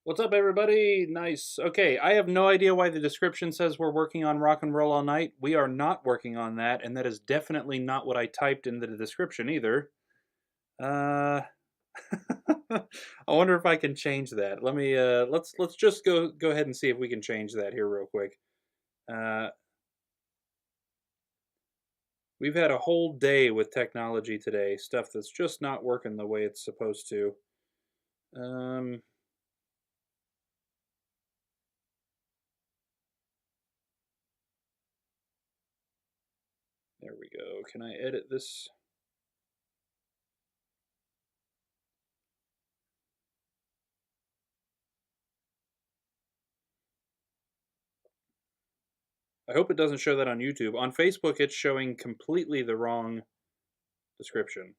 What's up, everybody? Nice. Okay, I have no idea why the description says we're working on Rock and Roll All Night. We are not working on that, and that is definitely not what I typed into the description either. Uh, I wonder if I can change that. Let's just go ahead and see if we can change that here real quick. Uh, we've had a whole day with technology today, stuff that's just not working the way it's supposed to. Um, there we go. Can I edit this? I hope it doesn't show that on YouTube. On Facebook, it's showing completely the wrong description.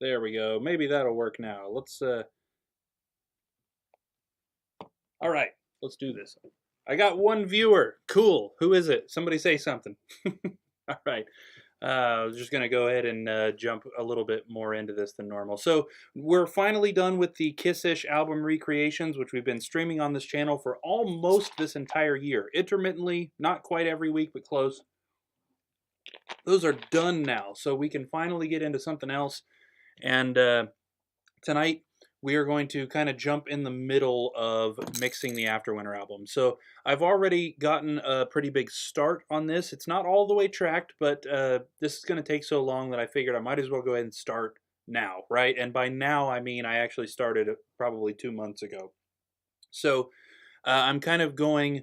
There we go. Maybe that'll work now. All right, let's do this. I got one viewer. Cool. Who is it? Somebody say something. All right. I was just going to go ahead and jump a little bit more into this than normal. So we're finally done with the Kissish album recreations, which we've been streaming on this channel for almost this entire year. Intermittently, not quite every week, but close. Those are done now, so we can finally get into something else. And tonight we are going to kind of jump in the middle of mixing the Afterwinter album. So I've already gotten a pretty big start on this. It's not all the way tracked, but this is going to take so long that I figured I might as well go ahead and start now, right? And by now, I mean I actually started probably 2 months ago. So I'm kind of going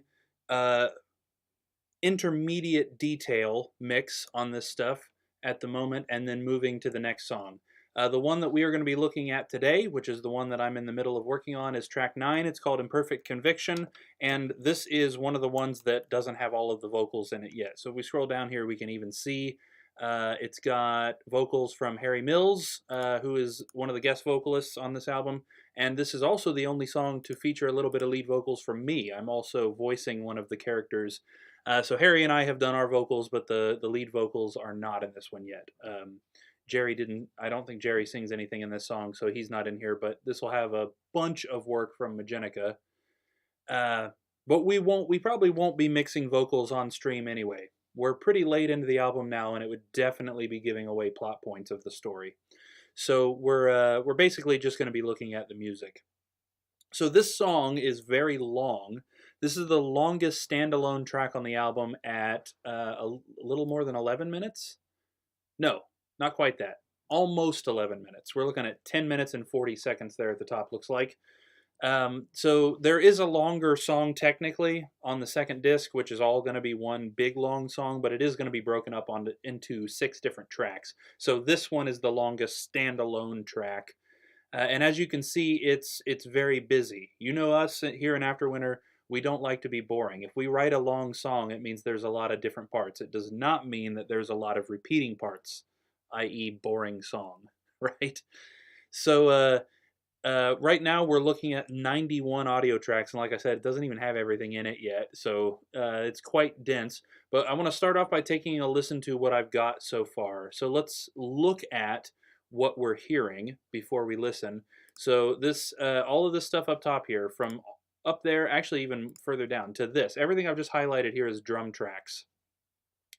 intermediate detail mix on this stuff at the moment, and then moving to the next song. The one that we are going to be looking at today, which is the one that I'm in the middle of working on, is track 9. It's called Imperfect Conviction, and this is one of the ones that doesn't have all of the vocals in it yet. So if we scroll down here, we can even see it's got vocals from Harry Mills, who is one of the guest vocalists on this album, and this is also the only song to feature a little bit of lead vocals from me. I'm also voicing one of the characters. So Harry and I have done our vocals, but the lead vocals are not in this one yet. Jerry didn't. I don't think Jerry sings anything in this song, so he's not in here. But this will have a bunch of work from Magenica. Uh, but we won't. We probably won't be mixing vocals on stream anyway. We're pretty late into the album now, and it would definitely be giving away plot points of the story. So we're basically just going to be looking at the music. So this song is very long. This is the longest standalone track on the album at a little more than 11 minutes. No, not quite that. Almost 11 minutes. We're looking at 10 minutes and 40 seconds there at the top, looks like. So there is a longer song technically on the second disc, which is all going to be one big long song, but it is going to be broken up into 6 different tracks. So this one is the longest standalone track. And as you can see, it's very busy. You know us here in Afterwinter, we don't like to be boring. If we write a long song, it means there's a lot of different parts. It does not mean that there's a lot of repeating parts, i.e. boring song, right? So right now we're looking at 91 audio tracks, and like I said, it doesn't even have everything in it yet, so it's quite dense. But I want to start off by taking a listen to what I've got so far. So let's look at what we're hearing before we listen. So this, all of this stuff up top here, from up there, actually even further down to this, everything I've just highlighted here is drum tracks.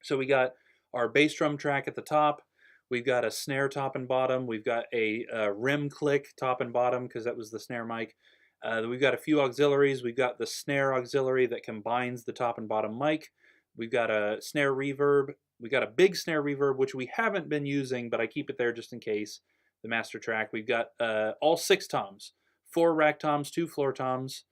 So we got our bass drum track at the top. We've got a snare top and bottom. We've got a rim click top and bottom because that was the snare mic. We've got a few auxiliaries. We've got the snare auxiliary that combines the top and bottom mic. We've got a snare reverb. We've got a big snare reverb, which we haven't been using, but I keep it there just in case. The master track. We've got all 6 toms, 4 rack toms, 2 floor toms,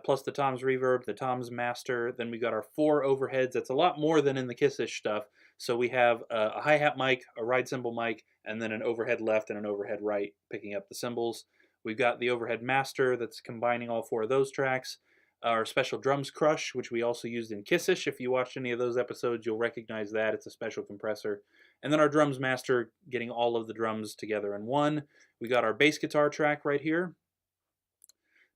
plus the toms reverb, the toms master. Then we got our 4 overheads. That's a lot more than in the Kissish stuff. So we have a hi-hat mic, a ride cymbal mic, and then an overhead left and an overhead right picking up the cymbals. We've got the overhead master that's combining all 4 of those tracks. Our special drums crush, which we also used in Kissish. If you watched any of those episodes, you'll recognize that. It's a special compressor. And then our drums master getting all of the drums together in one. We got our bass guitar track right here.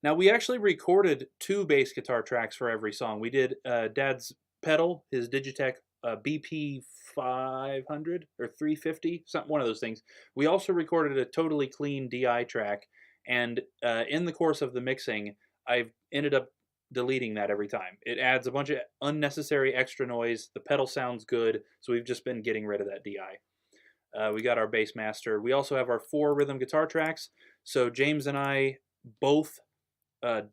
Now, we actually recorded 2 bass guitar tracks for every song. We did Dad's pedal, his Digitech BP 500 or 350, something, one of those things. We also recorded a totally clean DI track, and in the course of the mixing, I've ended up deleting that every time. It adds a bunch of unnecessary extra noise. The pedal sounds good, so we've just been getting rid of that DI. We got our bass master. We also have our 4 rhythm guitar tracks. So James and I both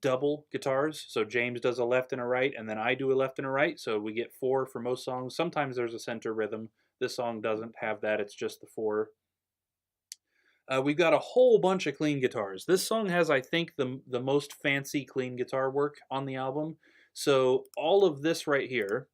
double guitars. So James does a left and a right, and then I do a left and a right. So we get 4 for most songs. Sometimes there's a center rhythm. This song doesn't have that. It's just the 4. We've got a whole bunch of clean guitars. This song has, I think, the most fancy clean guitar work on the album. So all of this right here,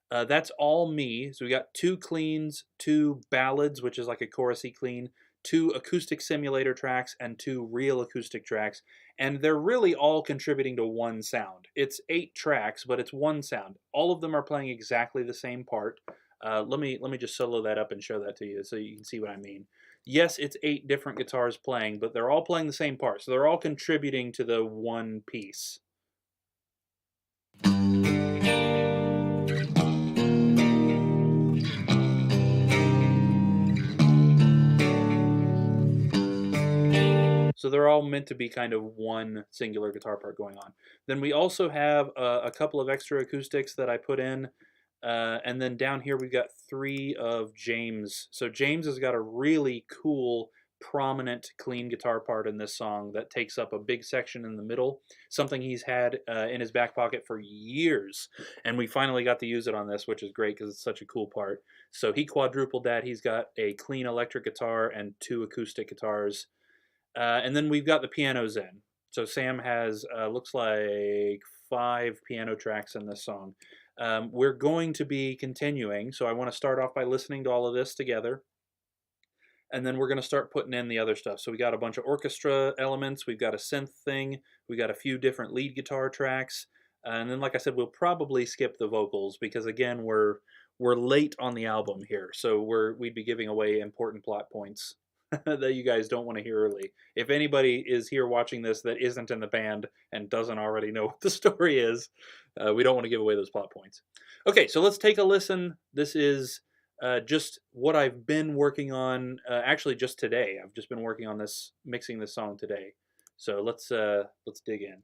that's all me. So we got 2 cleans, 2 ballads, which is like a chorusy clean, 2 acoustic simulator tracks, and 2 real acoustic tracks. And they're really all contributing to one sound. It's 8 tracks, but it's one sound. All of them are playing exactly the same part. Let me just solo that up and show that to you so you can see what I mean. Yes, it's 8 different guitars playing, but they're all playing the same part. So they're all contributing to the one piece. So they're all meant to be kind of one singular guitar part going on. Then we also have a couple of extra acoustics that I put in. And then down here we've got 3 of James. So James has got a really cool, prominent, clean guitar part in this song that takes up a big section in the middle. Something he's had in his back pocket for years. And we finally got to use it on this, which is great because it's such a cool part. So he quadrupled that. He's got a clean electric guitar and 2 acoustic guitars. And then we've got the pianos in. So Sam has, looks like 5 piano tracks in this song. We're going to be continuing, so I want to start off by listening to all of this together. And then we're going to start putting in the other stuff. So we got a bunch of orchestra elements, we've got a synth thing, we got a few different lead guitar tracks. And then, like I said, we'll probably skip the vocals because, again, we're late on the album here. So we'd be giving away important plot points that you guys don't want to hear early. If anybody is here watching this that isn't in the band and doesn't already know what the story is, we don't want to give away those plot points. Okay, so let's take a listen. This is just what I've been working on, actually just today. I've just been working on this, mixing this song today. So let's dig in.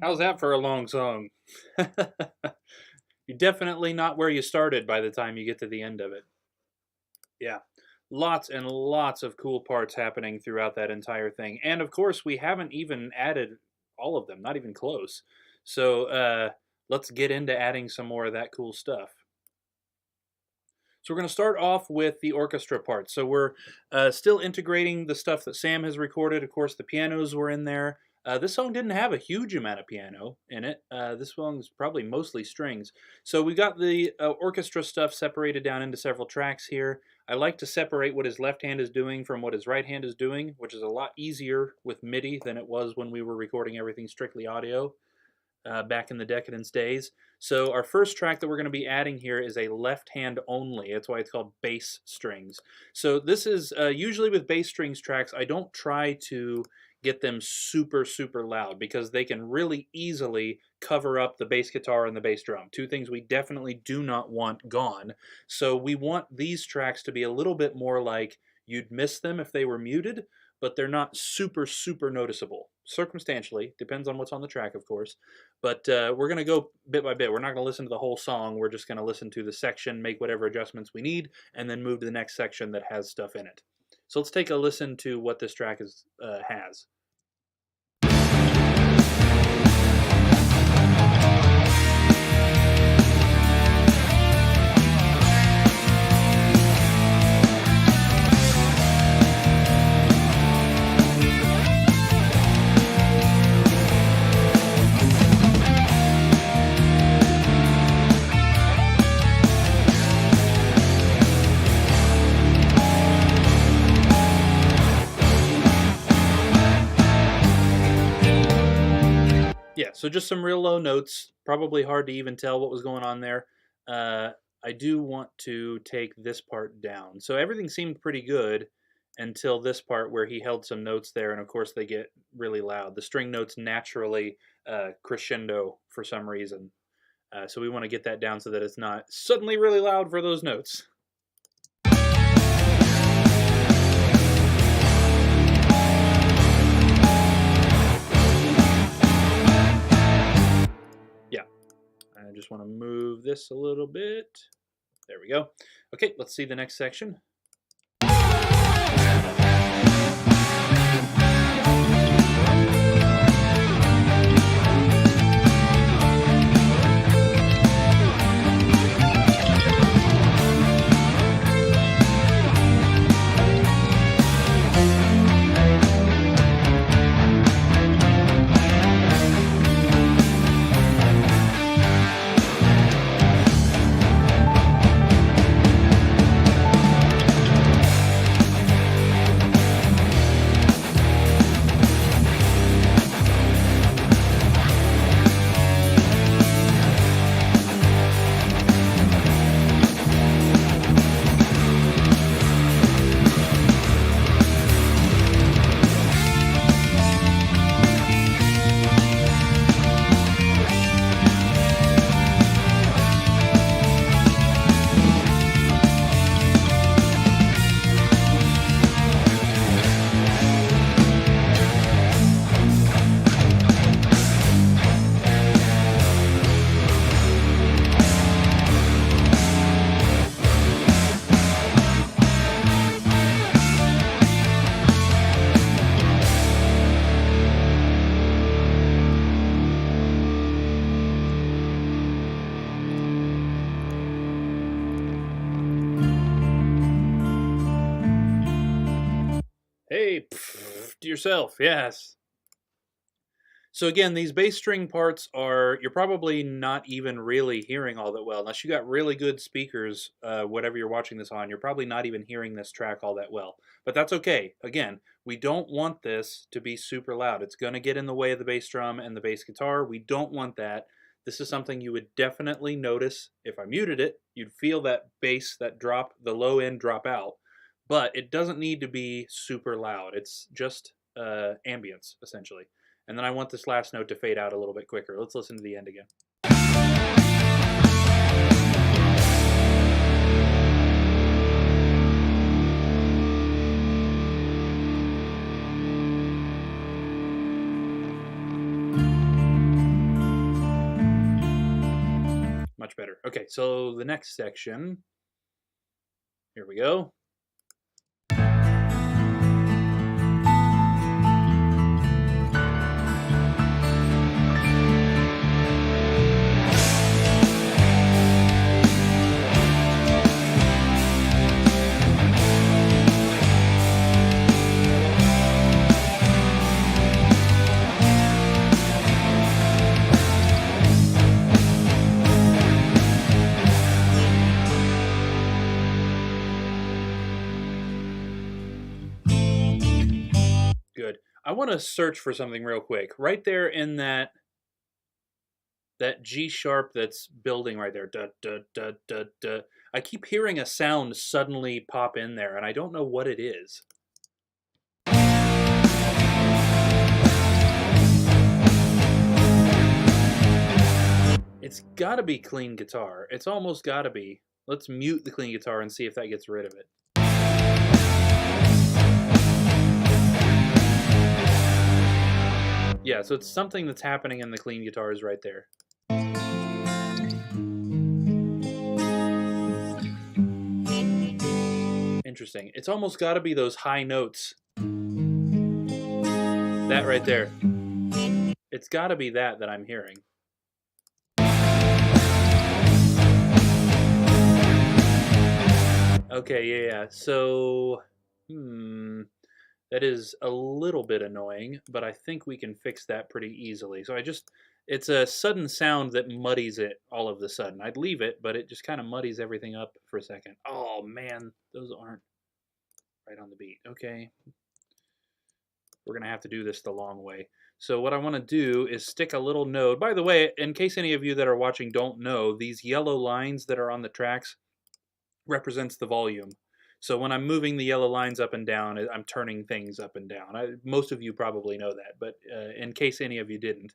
How's that for a long song? You're definitely not where you started by the time you get to the end of it. Yeah. Lots and lots of cool parts happening throughout that entire thing. And of course, we haven't even added all of them, not even close. So let's get into adding some more of that cool stuff. So we're going to start off with the orchestra part. So we're still integrating the stuff that Sam has recorded. Of course, the pianos were in there. This song didn't have a huge amount of piano in it. This song's probably mostly strings. So we got the orchestra stuff separated down into several tracks here. I like to separate what his left hand is doing from what his right hand is doing, which is a lot easier with MIDI than it was when we were recording everything strictly audio. Back in the Decadence days. So our first track that we're going to be adding here is a left hand only. That's why it's called bass strings. So this is usually with bass strings tracks, I don't try to get them super, super loud because they can really easily cover up the bass guitar and the bass drum. Two things we definitely do not want gone. So we want these tracks to be a little bit more like you'd miss them if they were muted, but they're not super, super noticeable. Circumstantially, depends on what's on the track, of course. But we're going to go bit by bit. We're not going to listen to the whole song. We're just going to listen to the section, make whatever adjustments we need, and then move to the next section that has stuff in it. So let's take a listen to what this track has. Yeah, so just some real low notes. Probably hard to even tell what was going on there. I do want to take this part down. So everything seemed pretty good until this part where he held some notes there, and of course they get really loud. The string notes naturally crescendo for some reason. So we want to get that down so that it's not suddenly really loud for those notes. I just want to move this a little bit. There we go. Okay, let's see the next section. Hey, to yourself, yes. So again, these bass string parts you're probably not even really hearing all that well. Unless you got really good speakers, whatever you're watching this on, you're probably not even hearing this track all that well. But that's okay. Again, we don't want this to be super loud. It's going to get in the way of the bass drum and the bass guitar. We don't want that. This is something you would definitely notice. If I muted it, you'd feel that bass, that drop, the low end drop out. But it doesn't need to be super loud. It's just ambience, essentially. And then I want this last note to fade out a little bit quicker. Let's listen to the end again. much better. Okay, so the next section. Here we go. Good. I want to search for something real quick. Right there in that G sharp that's building right there. Da, da, da, da, da. I keep hearing a sound suddenly pop in there, and I don't know what it is. It's got to be clean guitar. It's almost got to be. Let's mute the clean guitar and see if that gets rid of it. Yeah, so it's something that's happening in the clean guitars right there. Interesting. It's almost got to be those high notes. That right there. It's got to be that I'm hearing. Okay, yeah. So, that is a little bit annoying, but I think we can fix that pretty easily. So it's a sudden sound that muddies it all of a sudden. I'd leave it, but it just kind of muddies everything up for a second. Oh man, those aren't right on the beat. Okay. We're going to have to do this the long way. So what I want to do is stick a little node. By the way, in case any of you that are watching don't know, these yellow lines that are on the tracks represents the volume. So when I'm moving the yellow lines up and down, I'm turning things up and down. Most of you probably know that, but in case any of you didn't,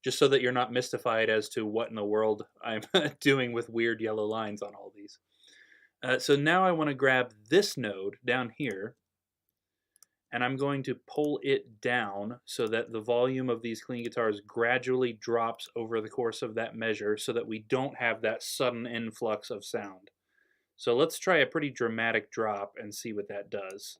just so that you're not mystified as to what in the world I'm doing with weird yellow lines on all these. So now I want to grab this node down here, and I'm going to pull it down so that the volume of these clean guitars gradually drops over the course of that measure so that we don't have that sudden influx of sound. So let's try a pretty dramatic drop and see what that does.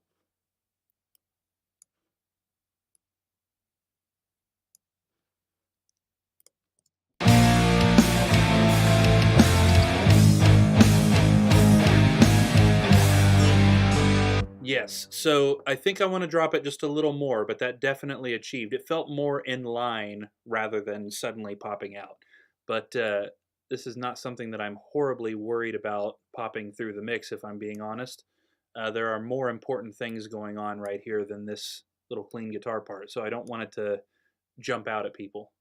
Yes, so I think I want to drop it just a little more, but that definitely achieved. It felt more in line rather than suddenly popping out. But this is not something that I'm horribly worried about popping through the mix, if I'm being honest. There are more important things going on right here than this little clean guitar part, so I don't want it to jump out at people.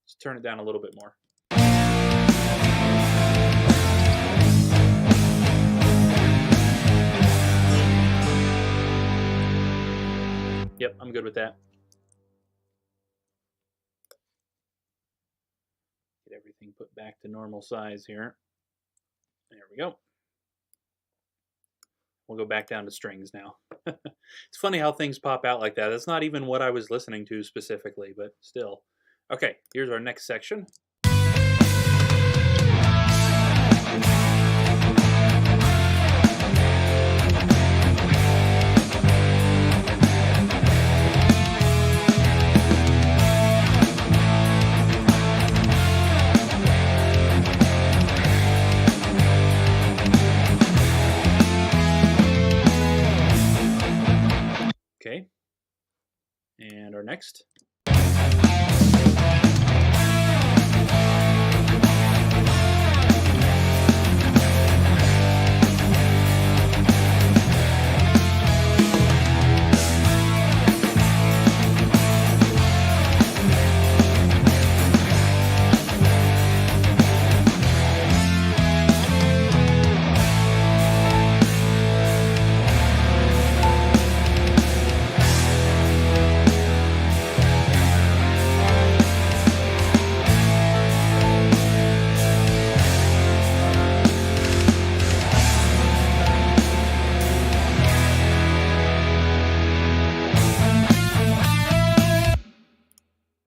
Let's turn it down a little bit more. Yep, I'm good with that. Get everything put back to normal size here. There we go. We'll go back down to strings now. It's funny how things pop out like that. That's not even what I was listening to specifically, but still. Okay, here's our next section. Okay, and our next.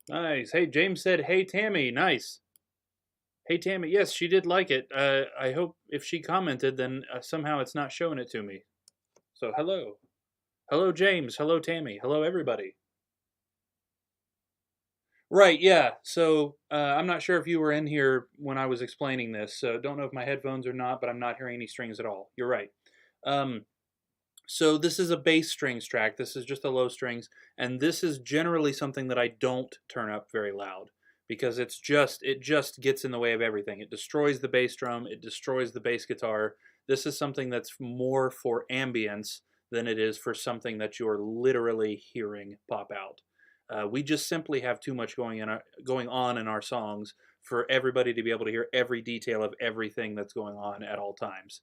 Nice. Hey, James said, hey, Tammy. Nice. Hey, Tammy, yes, she did like it. I hope if she commented, then somehow it's not showing it to me. So, hello. Hello, James. Hello, Tammy. Hello, everybody. Right, yeah. So, I'm not sure if you were in here when I was explaining this, so don't know if my headphones or not, but I'm not hearing any strings at all. You're right. So this is a bass strings track. This is just the low strings, and this is generally something that I don't turn up very loud because it just gets in the way of everything. It destroys the bass drum, it destroys the bass guitar. This is something that's more for ambience than it is for something that you're literally hearing pop out. We just simply have too much going on in our songs for everybody to be able to hear every detail of everything that's going on at all times.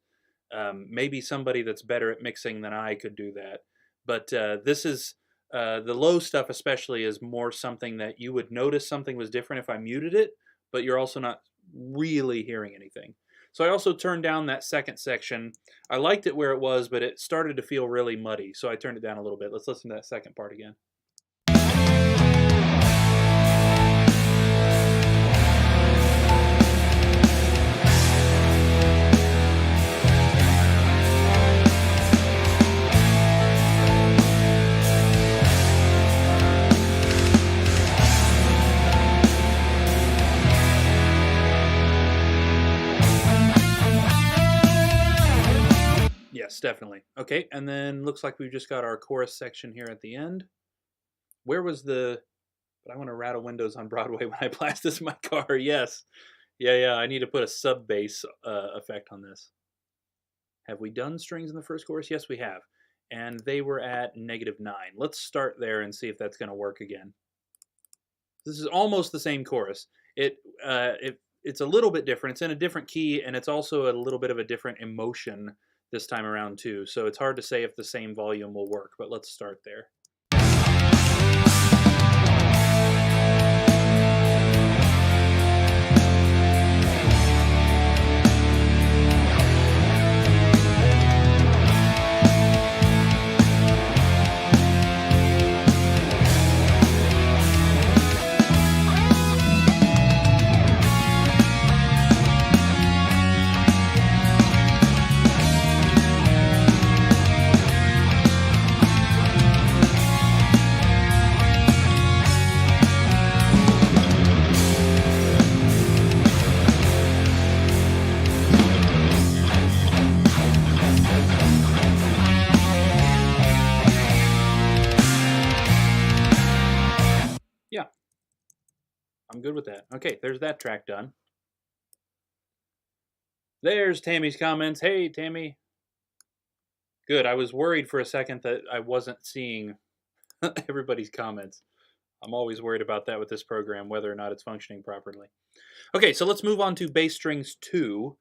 Maybe somebody that's better at mixing than I could do that. But this is, the low stuff especially is more something that you would notice something was different if I muted it, but you're also not really hearing anything. So I also turned down that second section. I liked it where it was, but it started to feel really muddy, so I turned it down a little bit. Let's listen to that second part again. Yes, definitely. Okay, and then looks like we've just got our chorus section here at the end. Where was the... But I want to rattle windows on Broadway when I blast this in my car. Yes. Yeah, I need to put a sub bass effect on this. Have we done strings in the first chorus? Yes, we have. And they were at -9. Let's start there and see if that's going to work again. This is almost the same chorus. It's a little bit different. It's in a different key, and it's also a little bit of a different emotion this time around too. So it's hard to say if the same volume will work, but let's start there. Yeah, I'm good with that. Okay, there's that track done. There's Tammy's comments. Hey, Tammy. Good. I was worried for a second that I wasn't seeing everybody's comments. I'm always worried about that with this program, whether or not it's functioning properly. Okay, so let's move on to bass strings 2.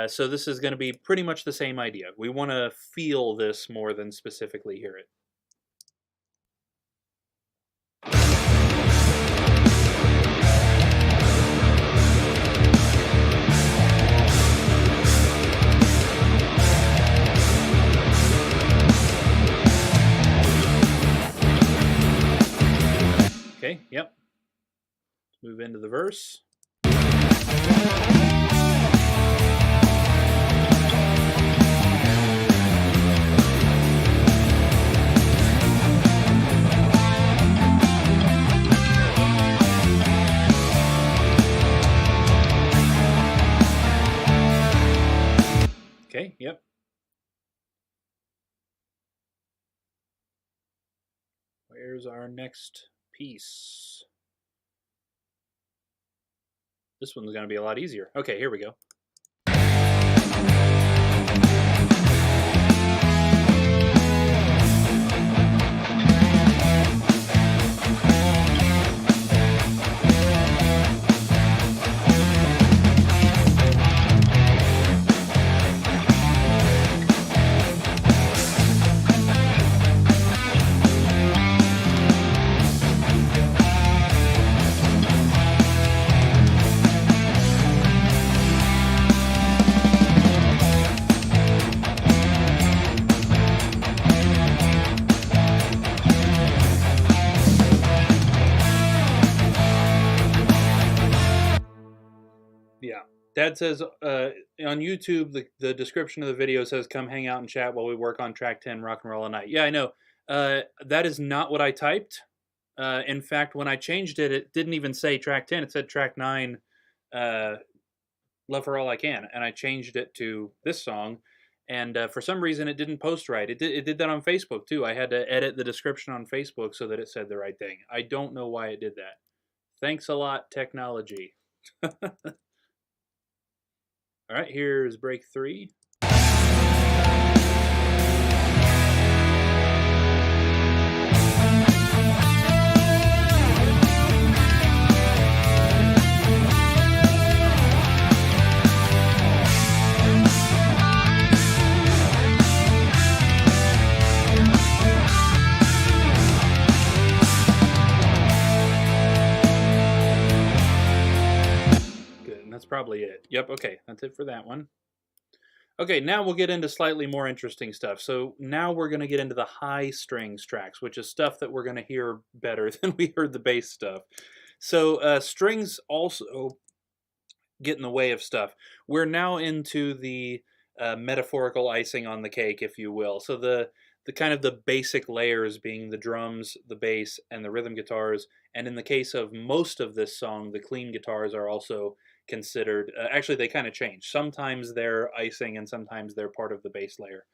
So this is going to be pretty much the same idea. We want to feel this more than specifically hear it. Okay, yep. Let's move into the verse. Okay, yep. Where's our next piece? This one's going to be a lot easier. Okay, here we go. Dad says on YouTube, the description of the video says, "Come hang out and chat while we work on track 10, Rock and Roll All Night." Yeah, I know. That is not what I typed. In fact, when I changed it, it didn't even say track 10. It said track 9, Love for All I Can. And I changed it to this song. And for some reason, it didn't post right. It did that on Facebook, too. I had to edit the description on Facebook so that it said the right thing. I don't know why it did that. Thanks a lot, technology. All right, here's break 3. That's probably it. Yep, okay, that's it for that one. Okay, now we'll get into slightly more interesting stuff. So now we're going to get into the high strings tracks, which is stuff that we're going to hear better than we heard the bass stuff. So strings also get in the way of stuff. We're now into the metaphorical icing on the cake, if you will. So the kind of the basic layers being the drums, the bass, and the rhythm guitars. And in the case of most of this song, the clean guitars are also considered, actually they kind of change. Sometimes they're icing and sometimes they're part of the bass layer.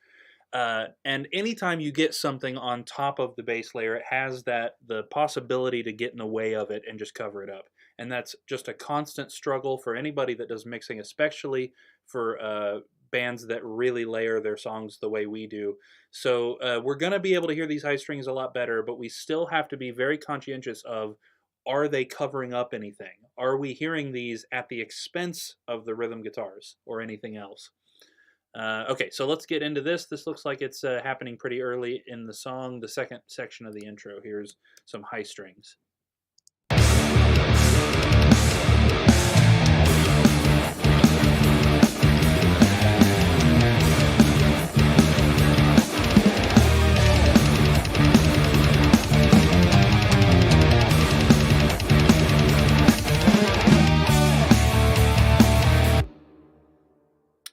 And anytime you get something on top of the bass layer, it has the possibility to get in the way of it and just cover it up. And that's just a constant struggle for anybody that does mixing, especially for bands that really layer their songs the way we do. So we're going to be able to hear these high strings a lot better, but we still have to be very conscientious of, are they covering up anything? Are we hearing these at the expense of the rhythm guitars or anything else? Okay, so let's get into this. This looks like it's happening pretty early in the song, the second section of the intro. Here's some high strings.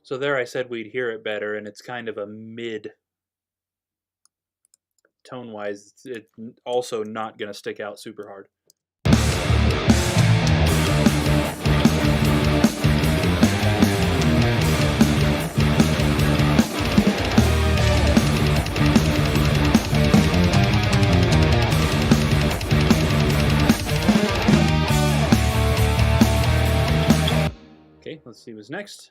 So there I said we'd hear it better, and it's kind of a mid. Tone-wise, it's also not going to stick out super hard. Okay, let's see what's next.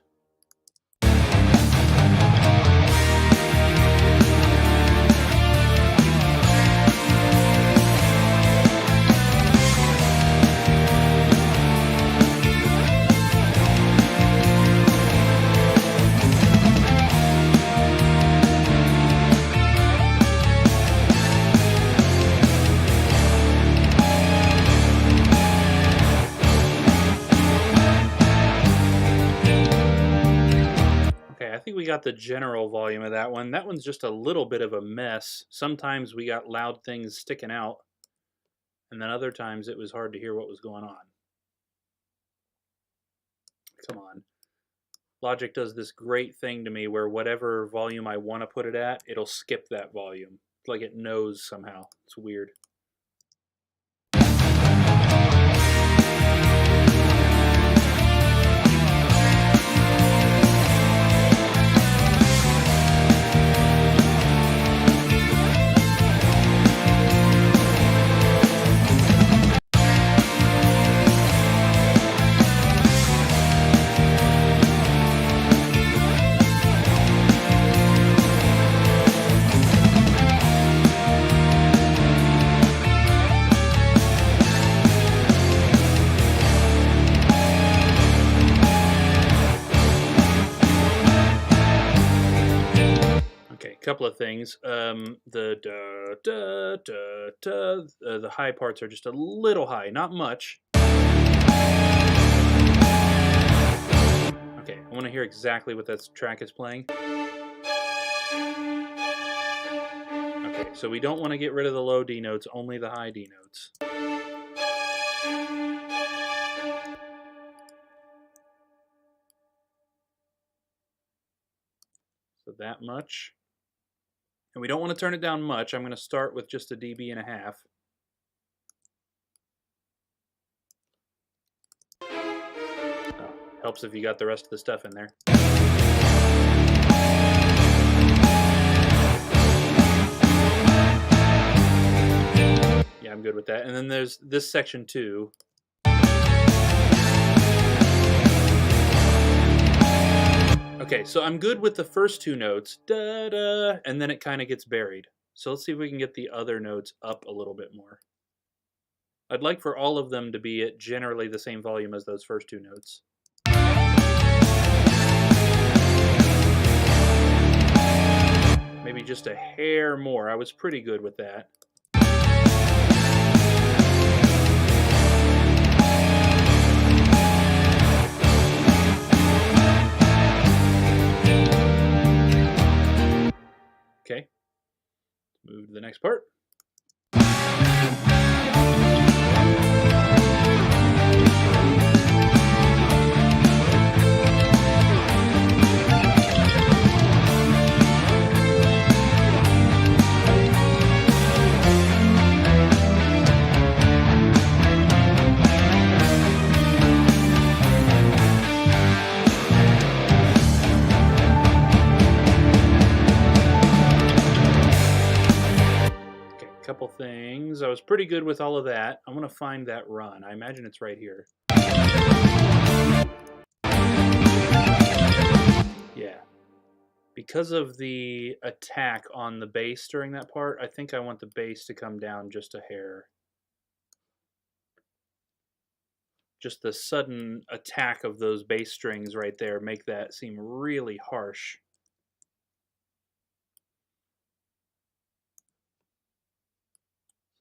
I think we got the general volume of that one. That one's just a little bit of a mess. Sometimes we got loud things sticking out, and then other times it was hard to hear what was going on. Come on. Logic does this great thing to me where whatever volume I want to put it at, it'll skip that volume. It's like it knows somehow. It's weird. Couple of things. The high parts are just a little high, not much. Okay, I want to hear exactly what that track is playing. Okay, so we don't want to get rid of the low D notes, only the high D notes. that much. And we don't want to turn it down much. I'm going to start with just 1.5 dB. Oh, helps if you got the rest of the stuff in there. Yeah, I'm good with that. And then there's this section too. Okay, so I'm good with the first 2 notes, da-da, and then it kind of gets buried. So let's see if we can get the other notes up a little bit more. I'd like for all of them to be at generally the same volume as those first 2 notes. Maybe just a hair more. I was pretty good with that. Okay, move to the next part. Couple things. I was pretty good with all of that. I'm going to find that run. I imagine it's right here. Yeah. Because of the attack on the bass during that part, I think I want the bass to come down just a hair. Just the sudden attack of those bass strings right there make that seem really harsh.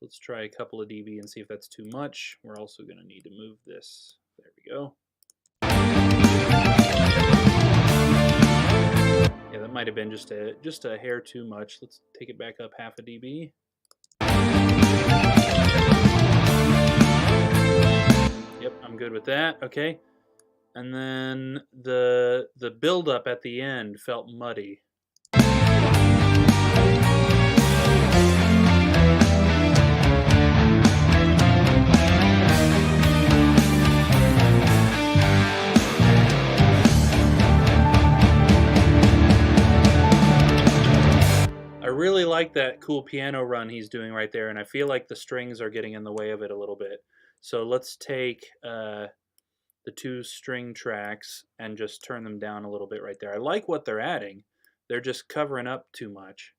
Let's try a couple of dB and see if that's too much. We're also going to need to move this. There we go. Yeah, that might have been just a hair too much. Let's take it back up 0.5 dB. Yep, I'm good with that. Okay. And then the build-up at the end felt muddy. I really like that cool piano run he's doing right there, and I feel like the strings are getting in the way of it a little bit. So let's take the 2 string tracks and just turn them down a little bit right there. I like what they're adding. They're just covering up too much.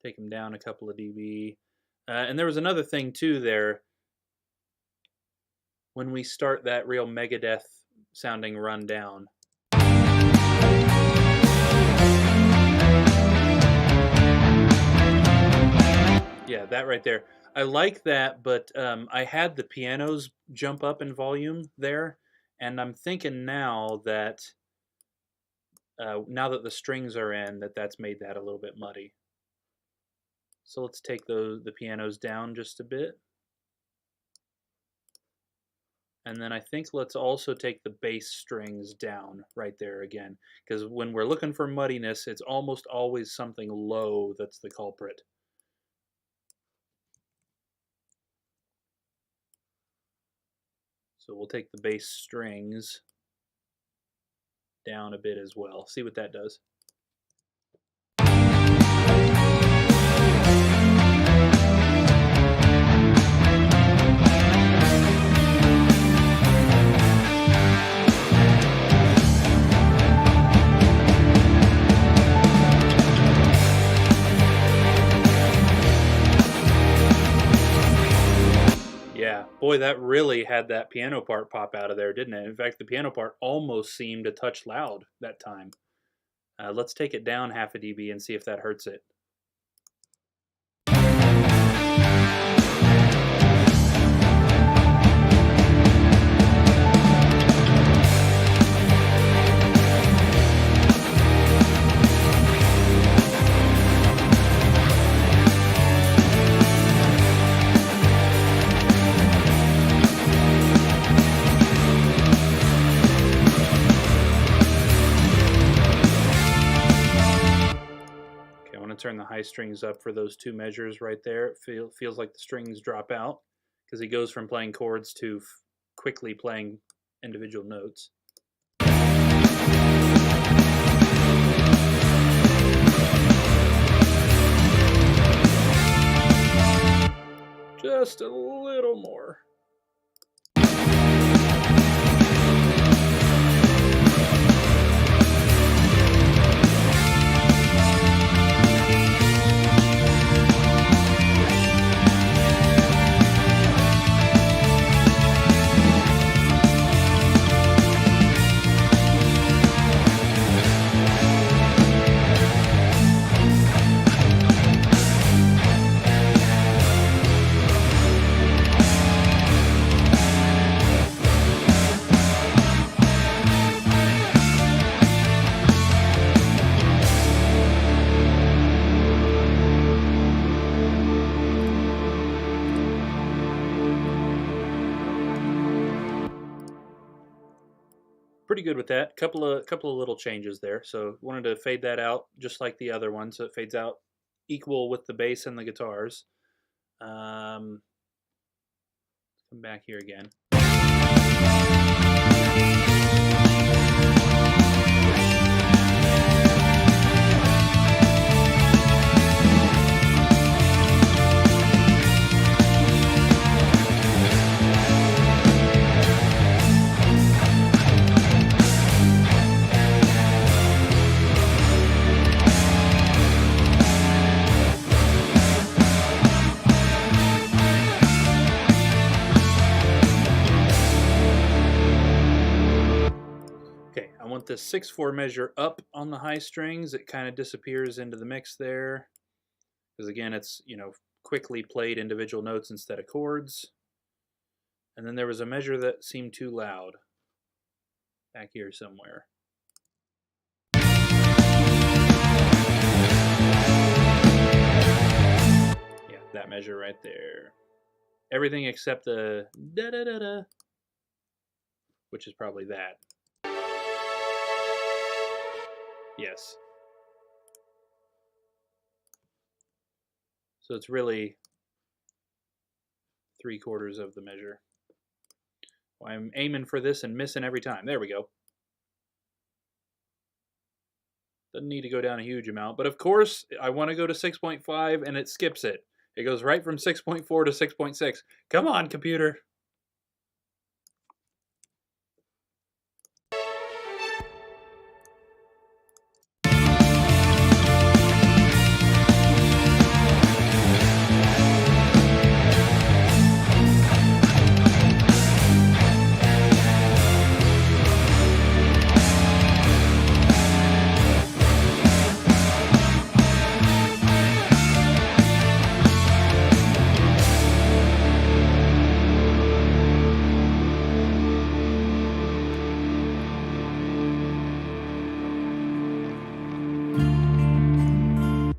Take them down a couple of dB. And there was another thing too there. When we start that real Megadeth sounding run down. Yeah, that right there. I like that, but I had the pianos jump up in volume there, and I'm thinking now that the strings are in, that's made that a little bit muddy. So let's take the pianos down just a bit. And then I think let's also take the bass strings down right there again, because when we're looking for muddiness, it's almost always something low that's the culprit. So we'll take the bass strings down a bit as well. See what that does. Yeah, boy, that really had that piano part pop out of there, didn't it? In fact, the piano part almost seemed a touch loud that time. Let's take it down 0.5 dB and see if that hurts it. turn the high strings up for those 2 measures right there. It feels like the strings drop out because he goes from playing chords to quickly playing individual notes. Just a little more. Pretty good with that. Couple of little changes there. So wanted to fade that out just like the other one, so it fades out equal with the bass and the guitars. Come back here again. Want this 6/4 measure up on the high strings. It kind of disappears into the mix there because again it's, you know, quickly played individual notes instead of chords. And then there was a measure that seemed too loud back here somewhere. Yeah, that measure right there. Everything except the da da da da, which is probably that. Yes. So it's really 3/4 of the measure. Well, I'm aiming for this and missing every time. There we go. Doesn't need to go down a huge amount, but of course I want to go to 6.5 and it skips it. It goes right from 6.4 to 6.6. Come on, computer.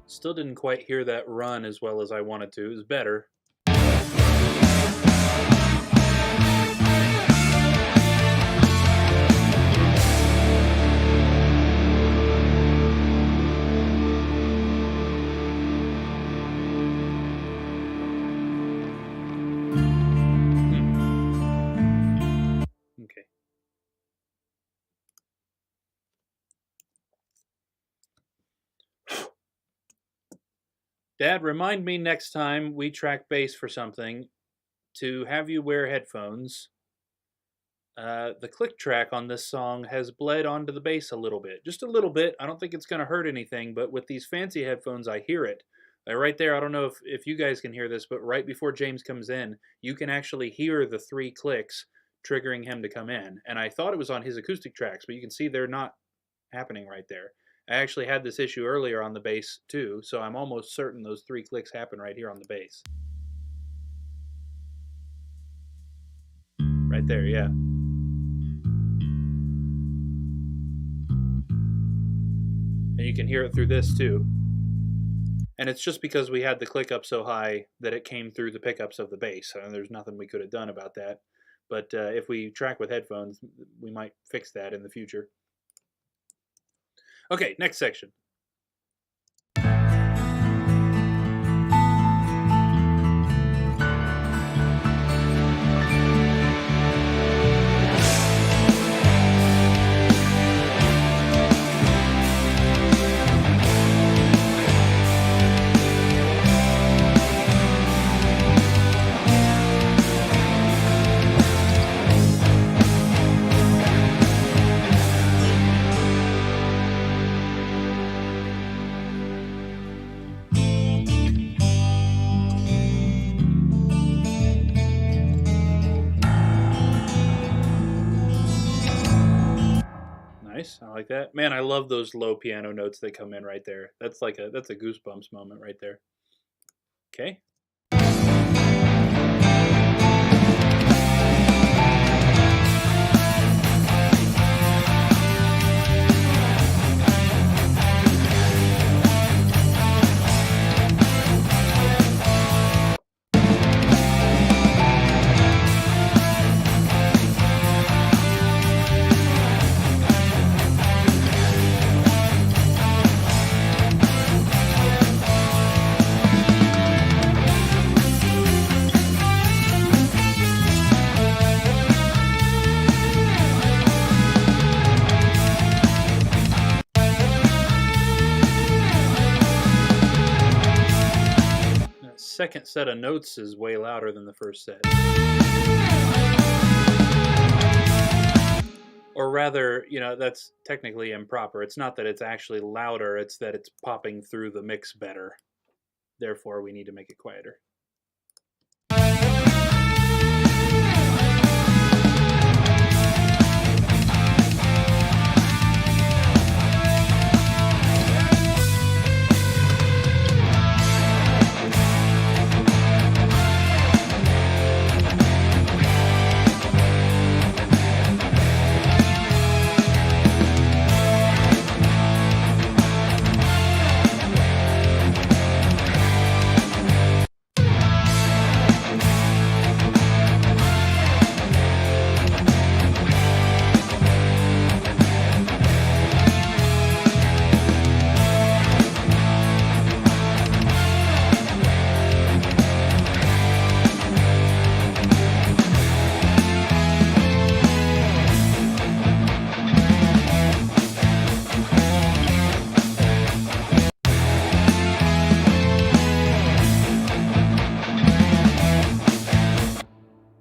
Still didn't quite hear that run as well as I wanted to. It was better. Okay. Dad, remind me next time we track bass for something to have you wear headphones. The click track on this song has bled onto the bass a little bit. Just a little bit. I don't think it's going to hurt anything, but with these fancy headphones, I hear it. Right there, I don't know if you guys can hear this, but right before James comes in, you can actually hear the 3 clicks triggering him to come in. And I thought it was on his acoustic tracks, but you can see they're not happening right there. I actually had this issue earlier on the bass too, so I'm almost certain those 3 clicks happen right here on the bass. Right there, yeah. And you can hear it through this too. And it's just because we had the click up so high that it came through the pickups of the bass. And there's nothing we could have done about that. But if we track with headphones, we might fix that in the future. Okay, next section. Like that? Man, I love those low piano notes that come in right there. That's like that's a goosebumps moment right there. Okay. Second set of notes is way louder than the first set. Or rather, you know, that's technically improper. It's not that it's actually louder, it's that it's popping through the mix better. Therefore, we need to make it quieter.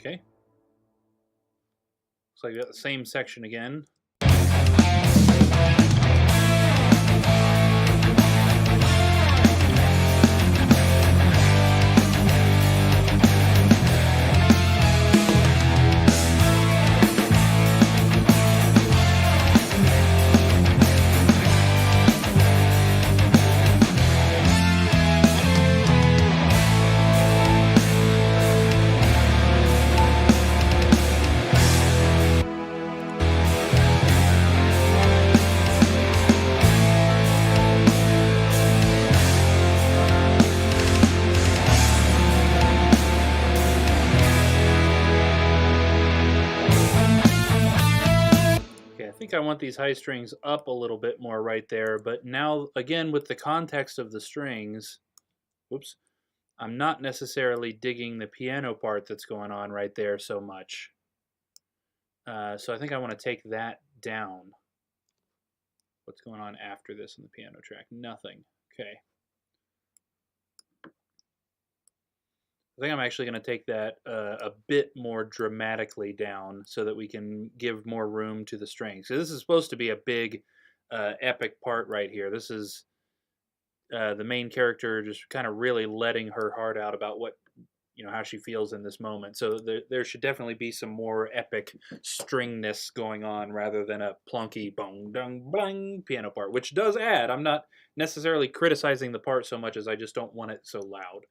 Okay. Looks like we got the same section again. I want these high strings up a little bit more right there, but now again with the context of the strings, whoops, I'm not necessarily digging the piano part that's going on right there so much. So I think I want to take that down. What's going on after this in the piano track? Nothing. Okay. I think I'm actually going to take that a bit more dramatically down so that we can give more room to the strings. So this is supposed to be a big epic part right here. This is the main character just kind of really letting her heart out about what, you know, how she feels in this moment. So there should definitely be some more epic stringness going on rather than a plunky bong dong bang piano part, which does add. I'm not necessarily criticizing the part so much as I just don't want it so loud.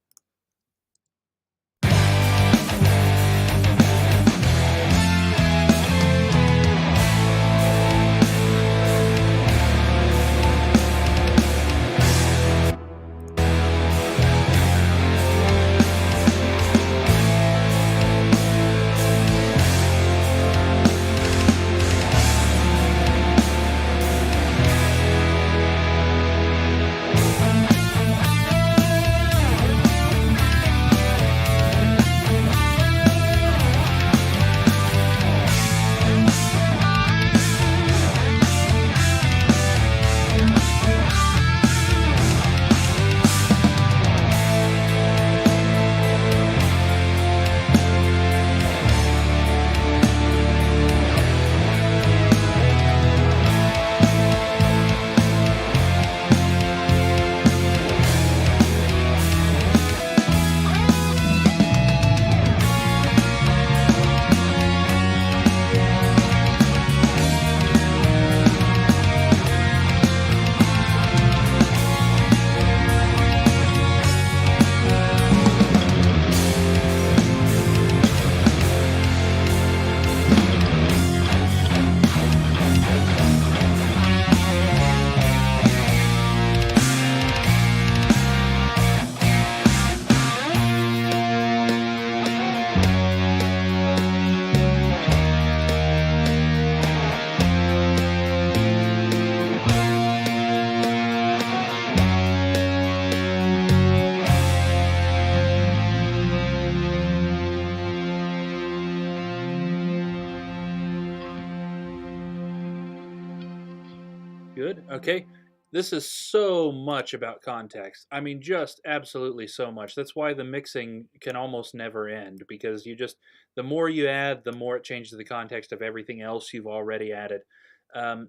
Okay, this is so much about context. I mean, just absolutely so much. That's why the mixing can almost never end, because the more you add, the more it changes the context of everything else you've already added.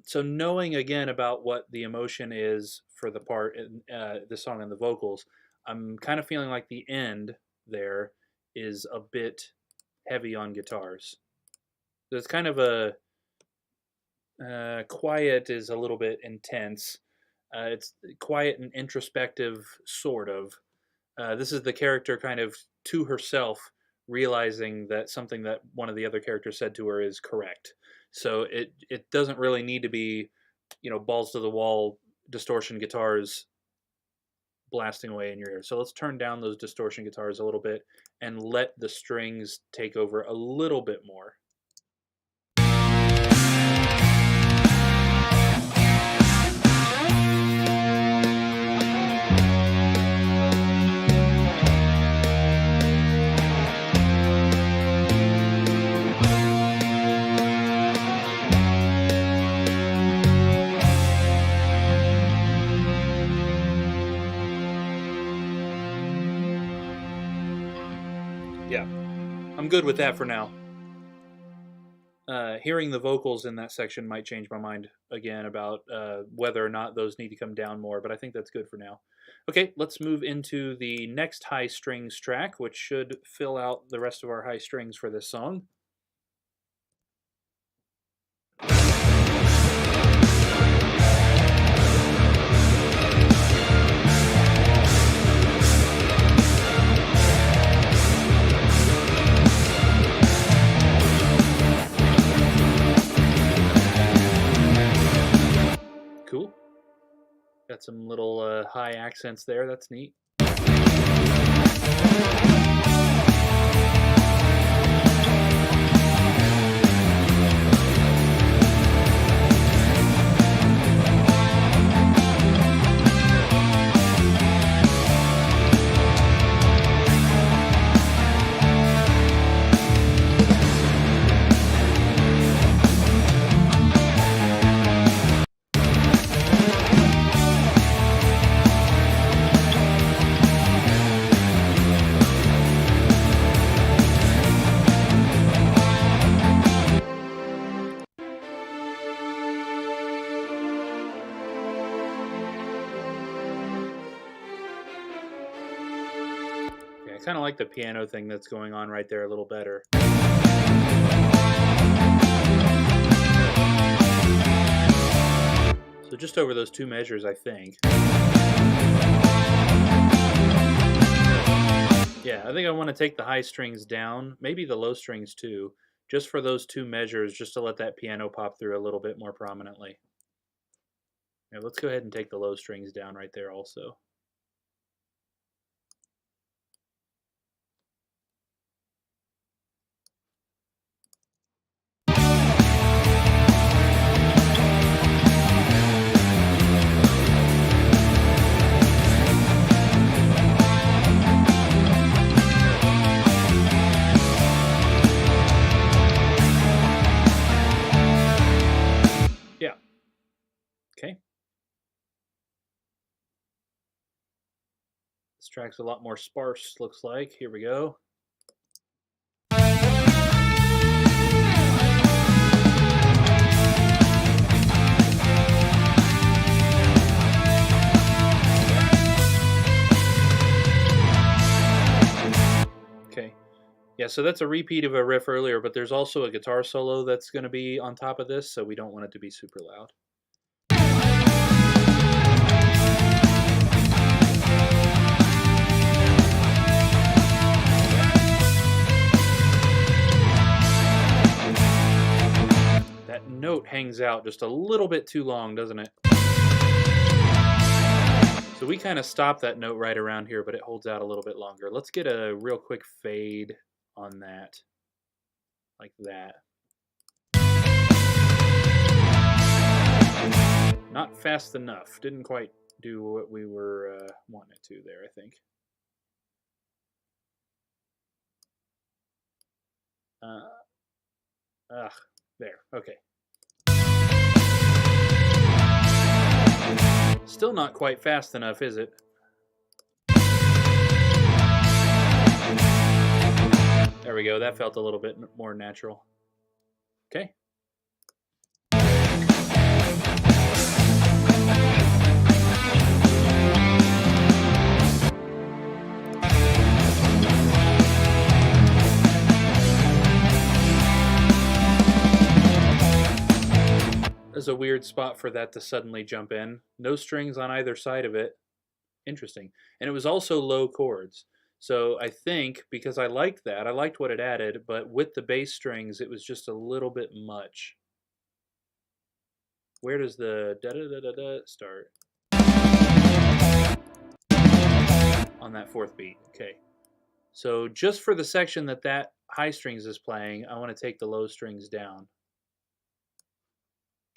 So knowing again about what the emotion is for the part in the song and the vocals, I'm kind of feeling like the end there is a bit heavy on guitars. There's kind of a quiet is a little bit intense. It's quiet and introspective, sort of. This is the character kind of to herself realizing that something that one of the other characters said to her is correct. So it doesn't really need to be, balls to the wall distortion guitars blasting away in your ear. So let's turn down those distortion guitars a little bit and let the strings take over a little bit more. Yeah, I'm good with that for now. Hearing the vocals in that section might change my mind again about whether or not those need to come down more, but I think that's good for now. Okay, let's move into the next high strings track, which should fill out the rest of our high strings for this song. Cool. Got some little high accents there. That's neat. I kind of like the piano thing that's going on right there a little better. So just over those two measures, I think. Yeah, I think I want to take the high strings down, maybe the low strings too, just for those two measures, just to let that piano pop through a little bit more prominently. Yeah, let's go ahead and take the low strings down right there also. Okay. This track's a lot more sparse, looks like. Here we go. Okay. Yeah, so that's a repeat of a riff earlier, but there's also a guitar solo that's going to be on top of this, so we don't want it to be super loud. That note hangs out just a little bit too long, doesn't it? So we kind of stop that note right around here, but it holds out a little bit longer. Let's get a real quick fade on that, like that. Not fast enough. Didn't quite do what we were wanting it to there, I think. There, okay. Still not quite fast enough, is it? There we go. That felt a little bit more natural. Okay. There's a weird spot for that to suddenly jump in. No strings on either side of it. Interesting. And it was also low chords. So I think because I liked that, I liked what it added, but with the bass strings, it was just a little bit much. Where does the da-da-da-da-da start? On that fourth beat. Okay. So just for the section that high strings is playing, I want to take the low strings down.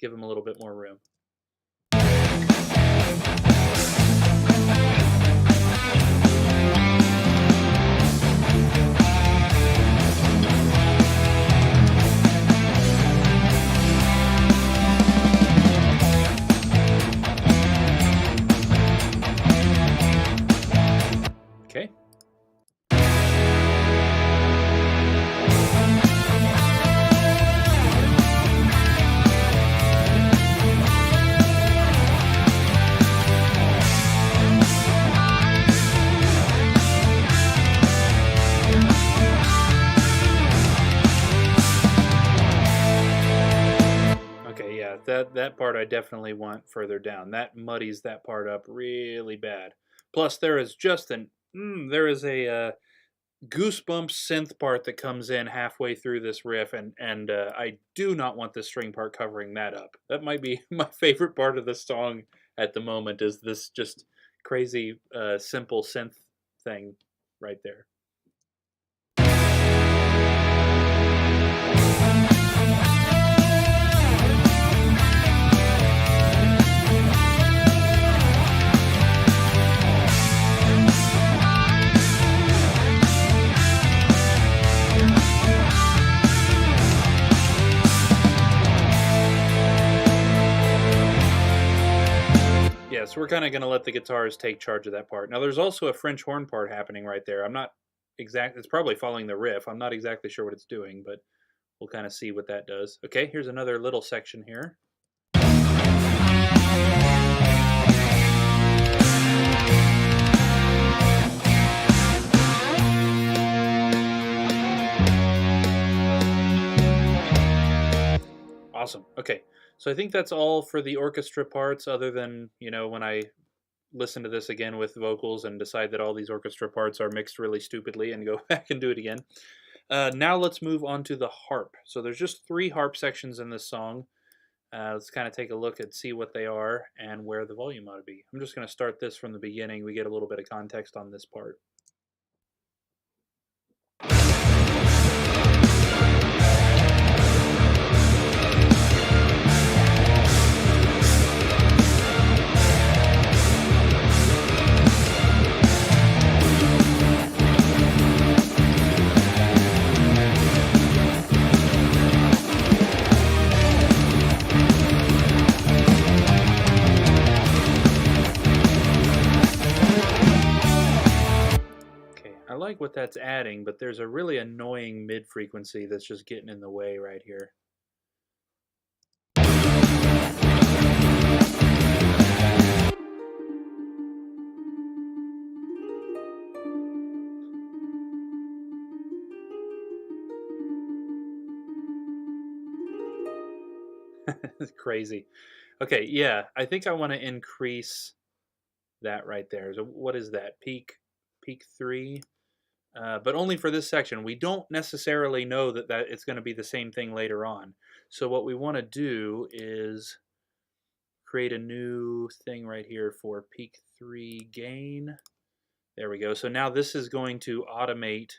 Give them a little bit more room. Okay. Okay, yeah, that part I definitely want further down. That muddies that part up really bad. Plus, there is just a goosebumps synth part that comes in halfway through this riff, and I do not want the string part covering that up. That might be my favorite part of the song at the moment, is this just crazy simple synth thing right there. Yeah, so we're kind of going to let the guitars take charge of that part. Now, there's also a French horn part happening right there. I'm not exact. It's probably following the riff. I'm not exactly sure what it's doing, but we'll kind of see what that does. Okay, here's another little section here. Awesome. Okay, so I think that's all for the orchestra parts, other than, when I listen to this again with vocals and decide that all these orchestra parts are mixed really stupidly and go back and do it again. Now let's move on to the harp. So there's just 3 harp sections in this song. Let's kind of take a look and see what they are and where the volume ought to be. I'm just going to start this from the beginning. We get a little bit of context on this part. I like what that's adding, but there's a really annoying mid frequency that's just getting in the way right here. It's crazy. Okay, yeah, I think I want to increase that right there. So what is that? Peak 3? But only for this section. We don't necessarily know that it's going to be the same thing later on. So what we want to do is create a new thing right here for peak 3 gain. There we go. So now this is going to automate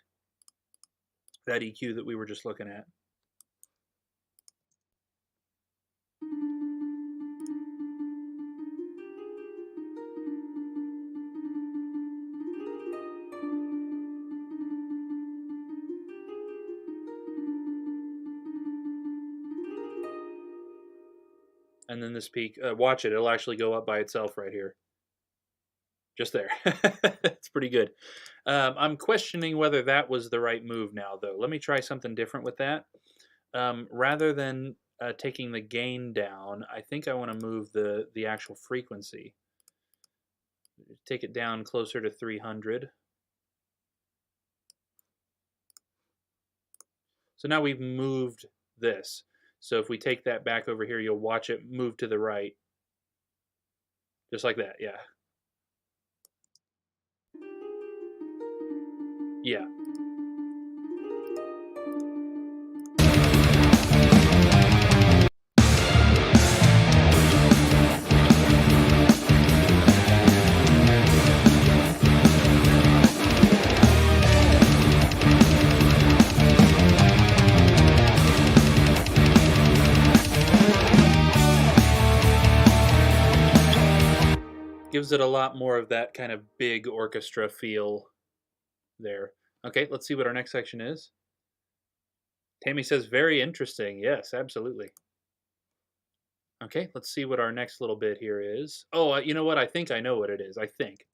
that EQ that we were just looking at. And then this peak, watch it, it'll actually go up by itself right here. Just there. It's pretty good. I'm questioning whether that was the right move now, though. Let me try something different with that. Rather than taking the gain down, I think I want to move the actual frequency. Take it down closer to 300. So now we've moved this. So if we take that back over here, you'll watch it move to the right. Just like that, yeah. Yeah. Gives it a lot more of that kind of big orchestra feel there. Okay, let's see what our next section is. Tammy says, very interesting. Yes, absolutely. Okay, let's see what our next little bit here is. Oh, you know what? I think I know what it is. I think.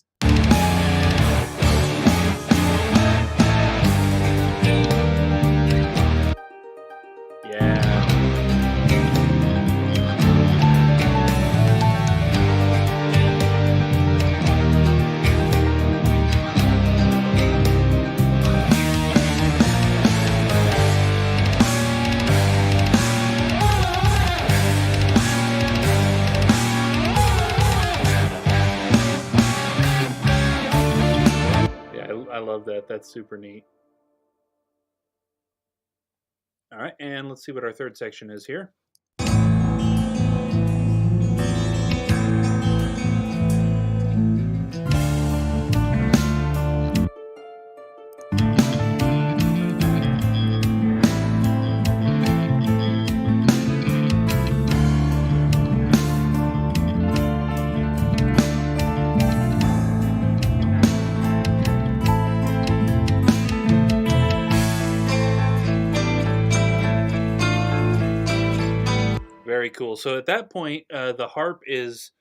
Yeah. I love that. That's super neat. All right, and let's see what our third section is here. Very cool. So at that point, the harp is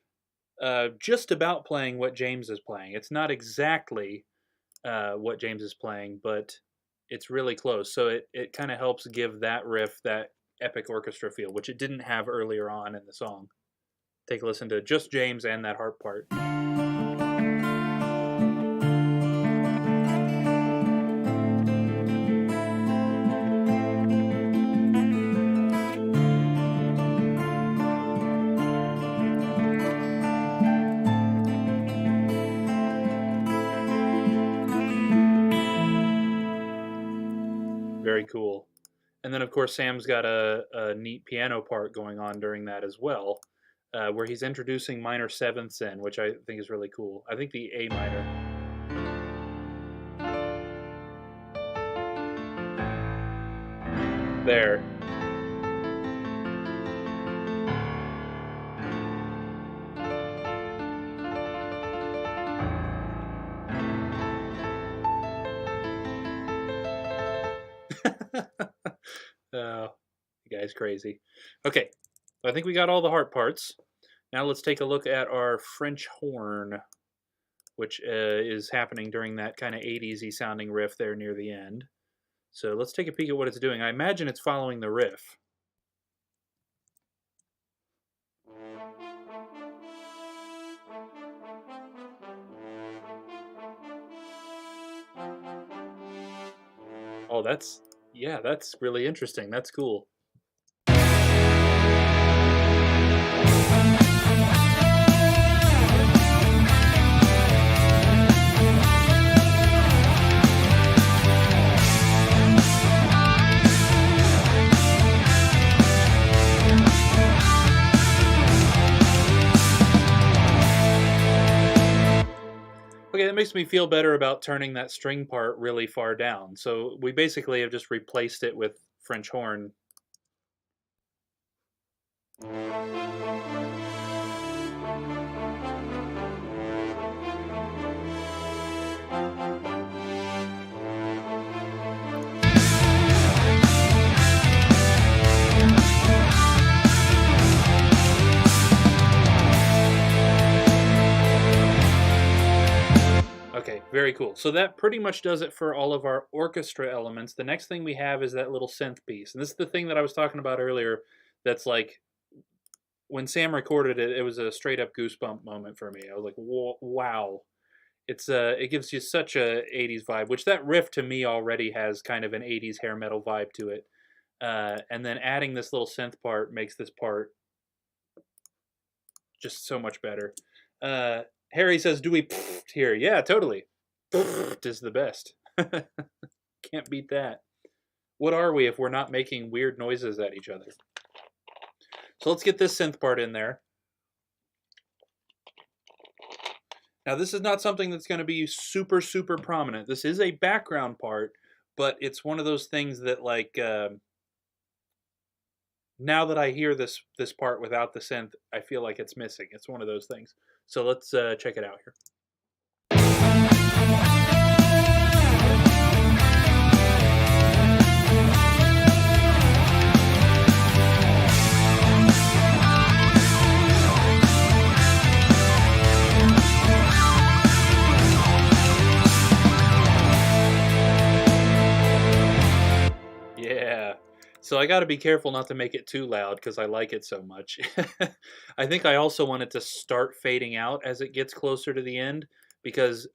just about playing what James is playing. It's not exactly what James is playing, but it's really close. So it kind of helps give that riff that epic orchestra feel, which it didn't have earlier on in the song. Take a listen to just James and that harp part. Very cool. And then, of course, Sam's got a neat piano part going on during that as well, where he's introducing minor sevenths in, which I think is really cool. I think the A minor. There. Oh, you guys crazy. Okay, I think we got all the harp parts. Now let's take a look at our French horn, which is happening during that kind of 80s-y sounding riff there near the end. So let's take a peek at what it's doing. I imagine it's following the riff. Oh, that's really interesting. That's cool. Okay, that makes me feel better about turning that string part really far down. So we basically have just replaced it with French horn. Okay, very cool. So that pretty much does it for all of our orchestra elements. The next thing we have is that little synth piece. And this is the thing that I was talking about earlier that's like, when Sam recorded it, it was a straight up goosebump moment for me. I was like, wow. It gives you such a 80s vibe, which that riff to me already has kind of an 80s hair metal vibe to it. And then adding this little synth part makes this part just so much better. Harry says, do we here? Yeah, totally. Is the best. Can't beat that. What are we if we're not making weird noises at each other? So let's get this synth part in there. Now this is not something that's going to be super, super prominent. This is a background part, but it's one of those things that like, now that I hear this part without the synth, I feel like it's missing. It's one of those things. So let's check it out here. Yeah. So I got to be careful not to make it too loud because I like it so much. I think I also want it to start fading out as it gets closer to the end, because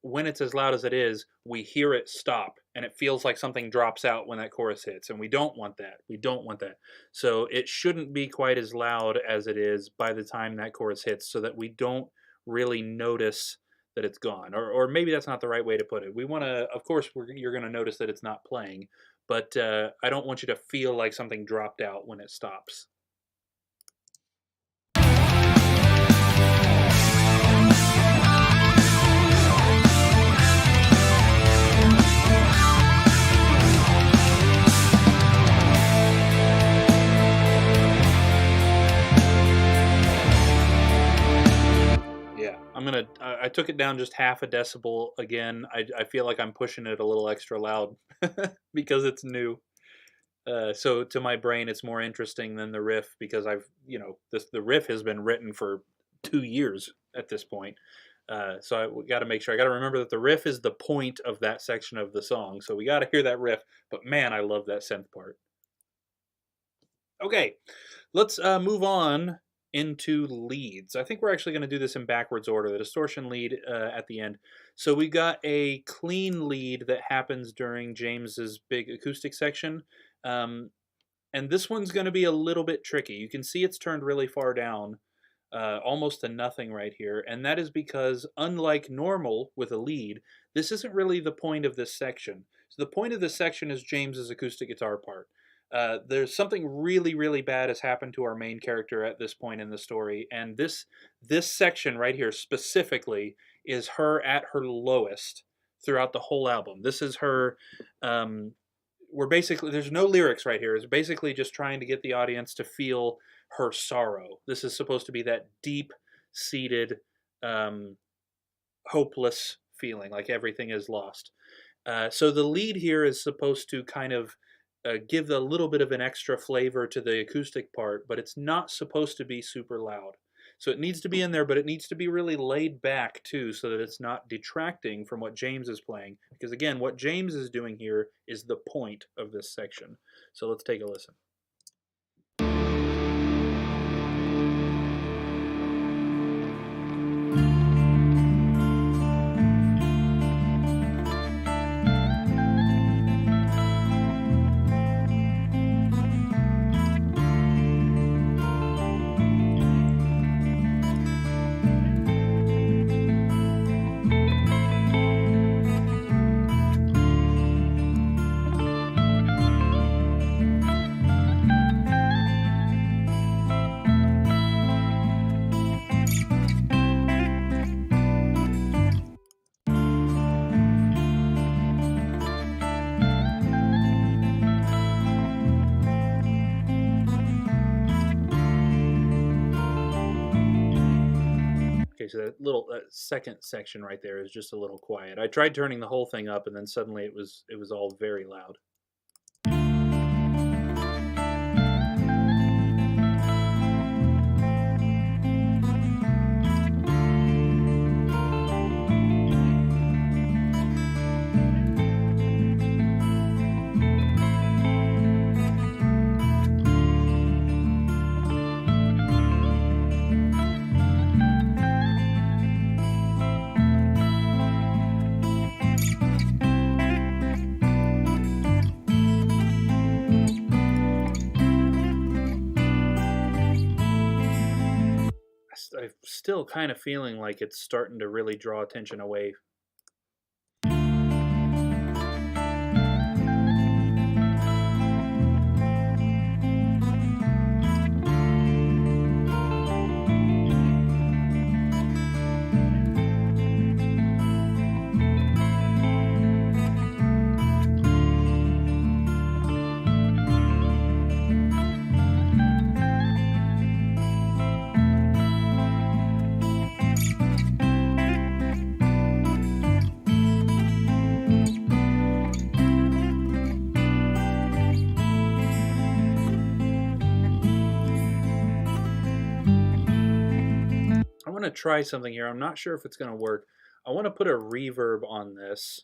when it's as loud as it is, we hear it stop and it feels like something drops out when that chorus hits, and we don't want that. We don't want that. So it shouldn't be quite as loud as it is by the time that chorus hits, so that we don't really notice that it's gone. Or maybe that's not the right way to put it. We want to, of course, you're going to notice that it's not playing, but I don't want you to feel like something dropped out when it stops. Yeah, I took it down just half a decibel again. I feel like I'm pushing it a little extra loud because it's new. So to my brain, it's more interesting than the riff, because the riff has been written for 2 years at this point. So I got to make sure. I got to remember that the riff is the point of that section of the song. So we got to hear that riff. But man, I love that synth part. Okay, let's move on into leads. I think we're actually going to do this in backwards order. The distortion lead at the end. So we got a clean lead that happens during James's big acoustic section. And this one's going to be a little bit tricky. You can see it's turned really far down, almost to nothing right here. And that is because, unlike normal with a lead, this isn't really the point of this section. So the point of this section is James's acoustic guitar part. There's something really, really bad has happened to our main character at this point in the story, and this section right here specifically is her at her lowest throughout the whole album. This is her. We're basically, there's no lyrics right here. It's basically just trying to get the audience to feel her sorrow. This is supposed to be that deep-seated, hopeless feeling, like everything is lost. So the lead here is supposed to kind of give a little bit of an extra flavor to the acoustic part, but it's not supposed to be super loud. So it needs to be in there, but it needs to be really laid back too, so that it's not detracting from what James is playing. Because again, what James is doing here is the point of this section. So let's take a listen. Okay, so that little second section right there is just a little quiet. I tried turning the whole thing up, and then suddenly it was all very loud. I'm still kind of feeling like it's starting to really draw attention away. I want to try something here. I'm not sure if it's going to work. I want to put a reverb on this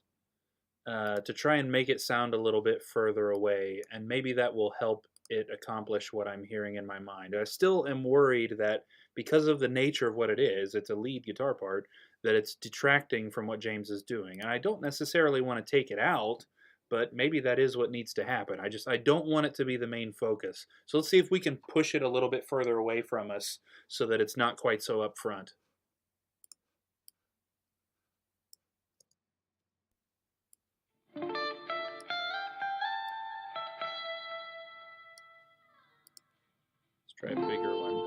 to try and make it sound a little bit further away, and maybe that will help it accomplish what I'm hearing in my mind. I still am worried that because of the nature of what it is, it's a lead guitar part, that it's detracting from what James is doing. And I don't necessarily want to take it out, but maybe that is what needs to happen. I don't want it to be the main focus. So let's see if we can push it a little bit further away from us so that it's not quite so up front. Let's try a bigger one.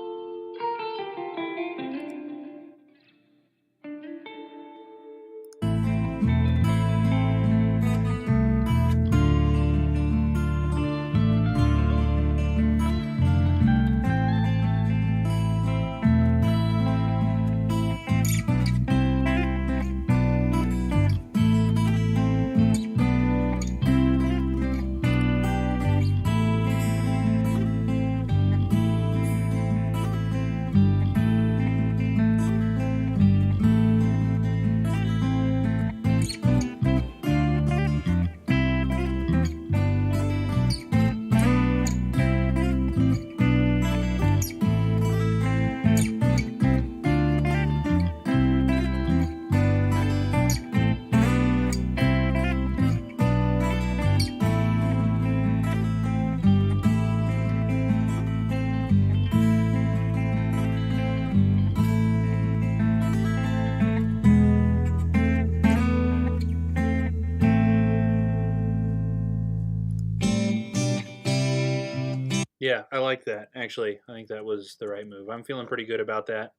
Yeah, I like that, actually. I think that was the right move. I'm feeling pretty good about that.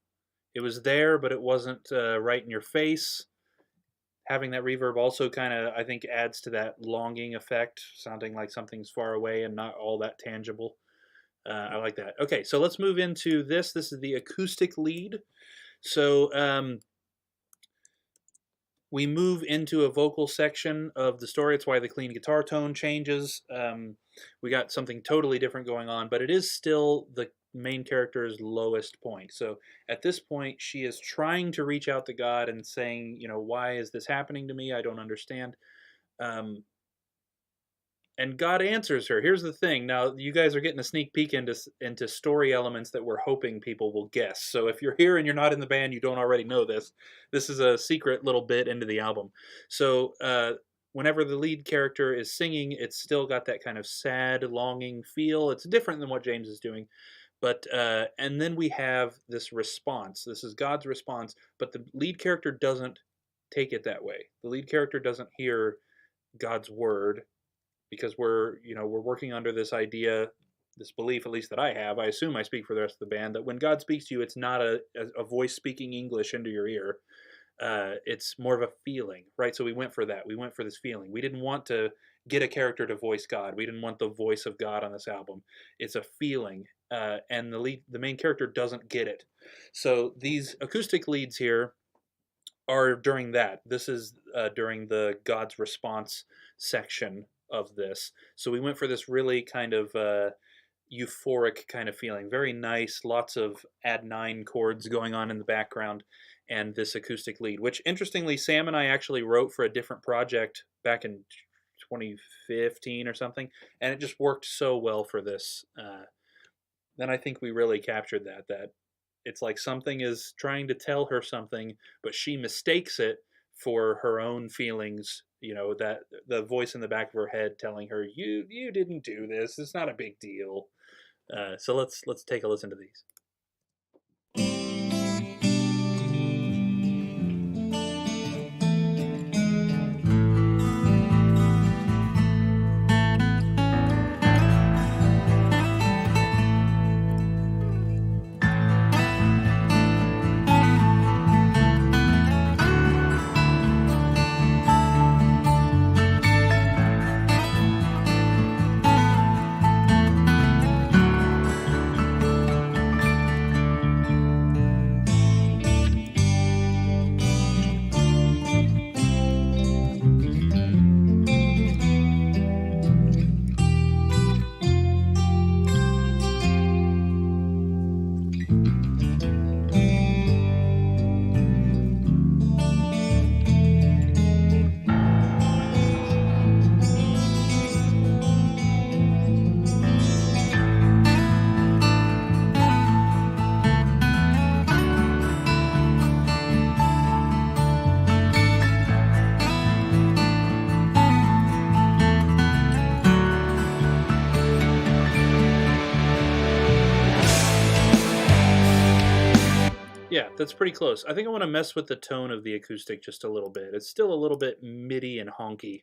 It was there, but it wasn't right in your face. Having that reverb also kind of, I think, adds to that longing effect, sounding like something's far away and not all that tangible. I like that. Okay, so let's move into this. This is the acoustic lead. So we move into a vocal section of the story. It's why the clean guitar tone changes. We got something totally different going on, but it is still the main character's lowest point. So at this point, she is trying to reach out to God and saying, you know, why is this happening to me? I don't understand. And God answers her. Here's the thing. Now, you guys are getting a sneak peek into story elements that we're hoping people will guess. So if you're here and you're not in the band, you don't already know this. This is a secret little bit into the album. So whenever the lead character is singing, it's still got that kind of sad, longing feel. It's different than what James is doing. But and then we have this response. This is God's response, but the lead character doesn't take it that way. The lead character doesn't hear God's word, because we're working under this idea, this belief, at least that I have. I assume I speak for the rest of the band, that when God speaks to you, it's not a voice speaking English into your ear. It's more of a feeling, right? So we went for that. We went for this feeling. We didn't want to get a character to voice God. We didn't want the voice of God on this album. It's a feeling, and the main character doesn't get it. So these acoustic leads here are during that. This is during the God's response section of this. So we went for this really kind of euphoric kind of feeling. Very nice, lots of add 9 chords going on in the background, and this acoustic lead, which interestingly, Sam and I actually wrote for a different project back in 2015 or something, and it just worked so well for this. Then I think we really captured that it's like something is trying to tell her something, but she mistakes it for her own feelings. You know, that the voice in the back of her head telling her, "You didn't do this. It's not a big deal." So let's take a listen to these. That's pretty close. I think I want to mess with the tone of the acoustic just a little bit. It's still a little bit MIDI and honky.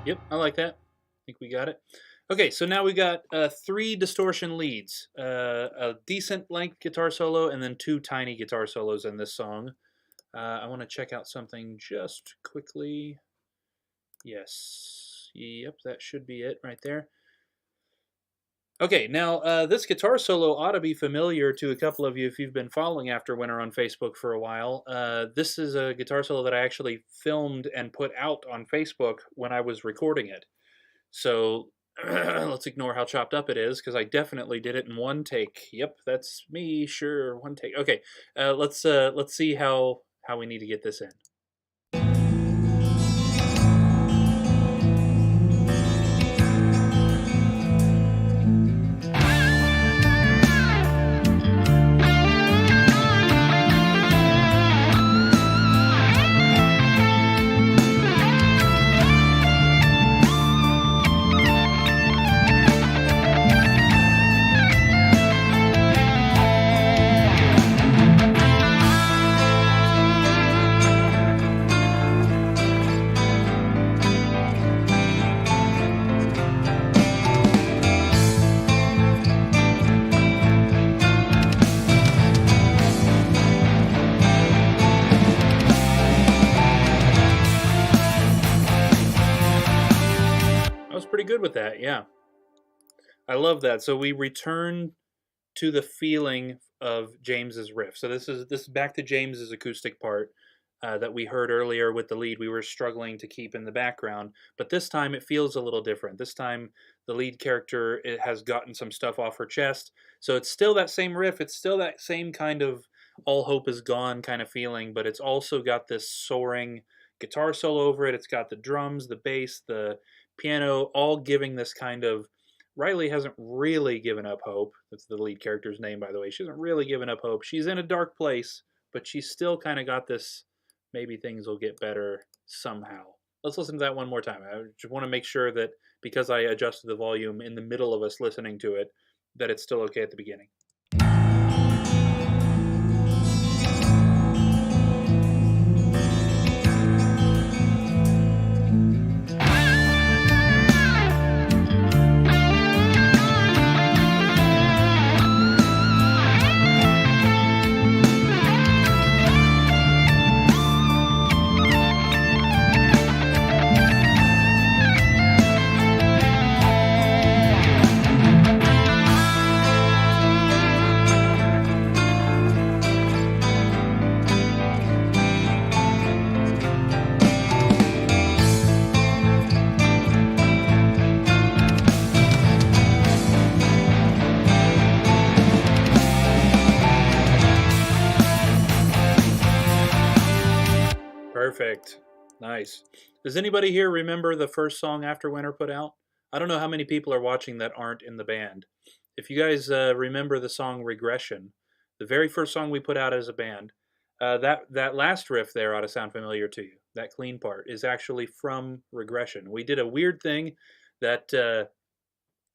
Yep, I like that. I think we got it. Okay, so now we got 3 distortion leads, a decent length guitar solo, and then 2 tiny guitar solos in this song. I want to check out something just quickly. Yes. Yep, that should be it right there. Okay, now this guitar solo ought to be familiar to a couple of you if you've been following Afterwinter on Facebook for a while. This is a guitar solo that I actually filmed and put out on Facebook when I was recording it. So let's ignore how chopped up it is, because I definitely did it in one take. Yep, that's me. Sure, one take. Okay, let's see how we need to get this in. Pretty good with that, yeah. I love that. So we return to the feeling of James's riff. So this is back to James's acoustic part that we heard earlier with the lead. We were struggling to keep in the background, but this time it feels a little different. This time the lead character has gotten some stuff off her chest. So it's still that same riff. It's still that same kind of all hope is gone kind of feeling, but it's also got this soaring guitar solo over it. It's got the drums, the bass, the piano, all giving this kind of, Riley hasn't really given up hope. That's the lead character's name, by the way. She hasn't really given up hope. She's in a dark place, but she's still kind of got this, maybe things will get better somehow. Let's listen to that one more time. I just want to make sure that because I adjusted the volume in the middle of us listening to it, that it's still okay at the beginning. Perfect. Nice. Does anybody here remember the first song After Winter put out? I don't know how many people are watching that aren't in the band. If you guys remember the song Regression, the very first song we put out as a band, that last riff there ought to sound familiar to you. That clean part is actually from Regression. We did a weird thing that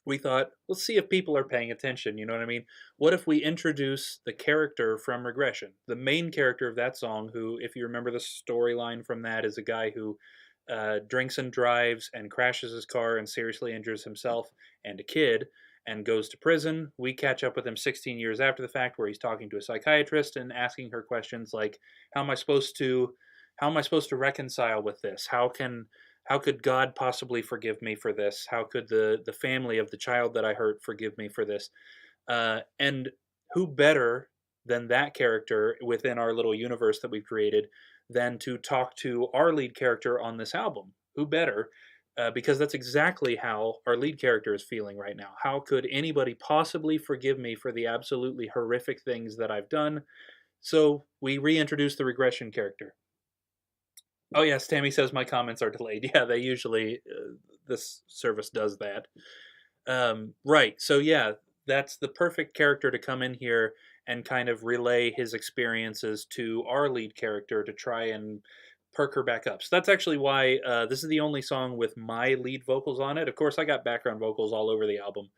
we thought, let's see if people are paying attention, you know what I mean? What if we introduce the character from Regression, the main character of that song, who, if you remember the storyline from that, is a guy who drinks and drives and crashes his car and seriously injures himself and a kid and goes to prison. We catch up with him 16 years after the fact, where he's talking to a psychiatrist and asking her questions like, how am I supposed to reconcile with this? How could God possibly forgive me for this? How could the family of the child that I hurt forgive me for this? And who better than that character within our little universe that we've created than to talk to our lead character on this album? Who better? Because that's exactly how our lead character is feeling right now. How could anybody possibly forgive me for the absolutely horrific things that I've done? So we reintroduce the Regression character. Oh yes, Tammy says my comments are delayed. Yeah, they usually, this service does that. Right, so yeah, that's the perfect character to come in here and kind of relay his experiences to our lead character to try and perk her back up. So that's actually why this is the only song with my lead vocals on it. Of course, I got background vocals all over the album,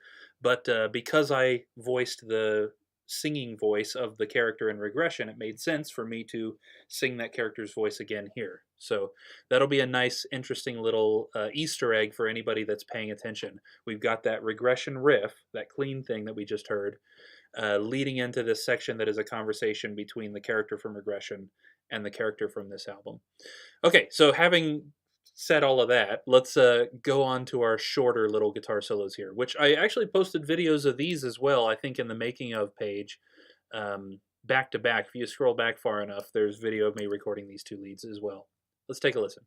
but because I voiced the singing voice of the character in Regression, it made sense for me to sing that character's voice again here. So that'll be a nice, interesting little Easter egg for anybody that's paying attention. We've got that Regression riff, that clean thing that we just heard, leading into this section that is a conversation between the character from Regression and the character from this album. Okay, so having said all of that, let's go on to our shorter little guitar solos here, which I actually posted videos of these as well, I think in the making of page, back to back. If you scroll back far enough, there's video of me recording these two leads as well. Let's take a listen.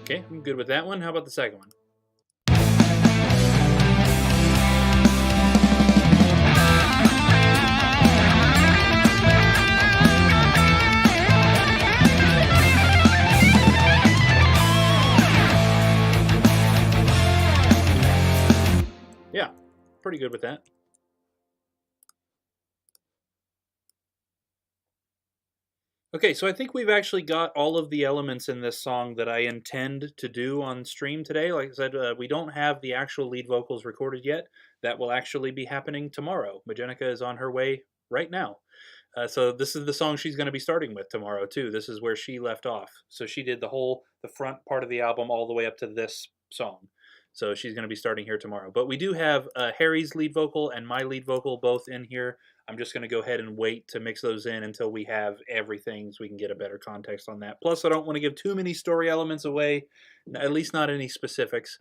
Okay, I'm good with that one. How about the second one? Yeah, pretty good with that. Okay, so I think we've actually got all of the elements in this song that I intend to do on stream today. Like I said, we don't have the actual lead vocals recorded yet. That will actually be happening tomorrow. Majenica is on her way right now. So this is the song she's going to be starting with tomorrow, too. This is where she left off. So she did the front part of the album all the way up to this song. So she's going to be starting here tomorrow. But we do have Harry's lead vocal and my lead vocal both in here. I'm just going to go ahead and wait to mix those in until we have everything so we can get a better context on that. Plus, I don't want to give too many story elements away, at least not any specifics.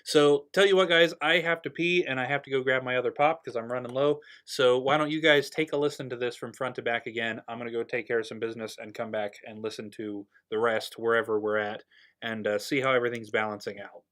So, tell you what, guys, I have to pee and I have to go grab my other pop because I'm running low. So, why don't you guys take a listen to this from front to back again? I'm going to go take care of some business and come back and listen to the rest wherever we're at and see how everything's balancing out.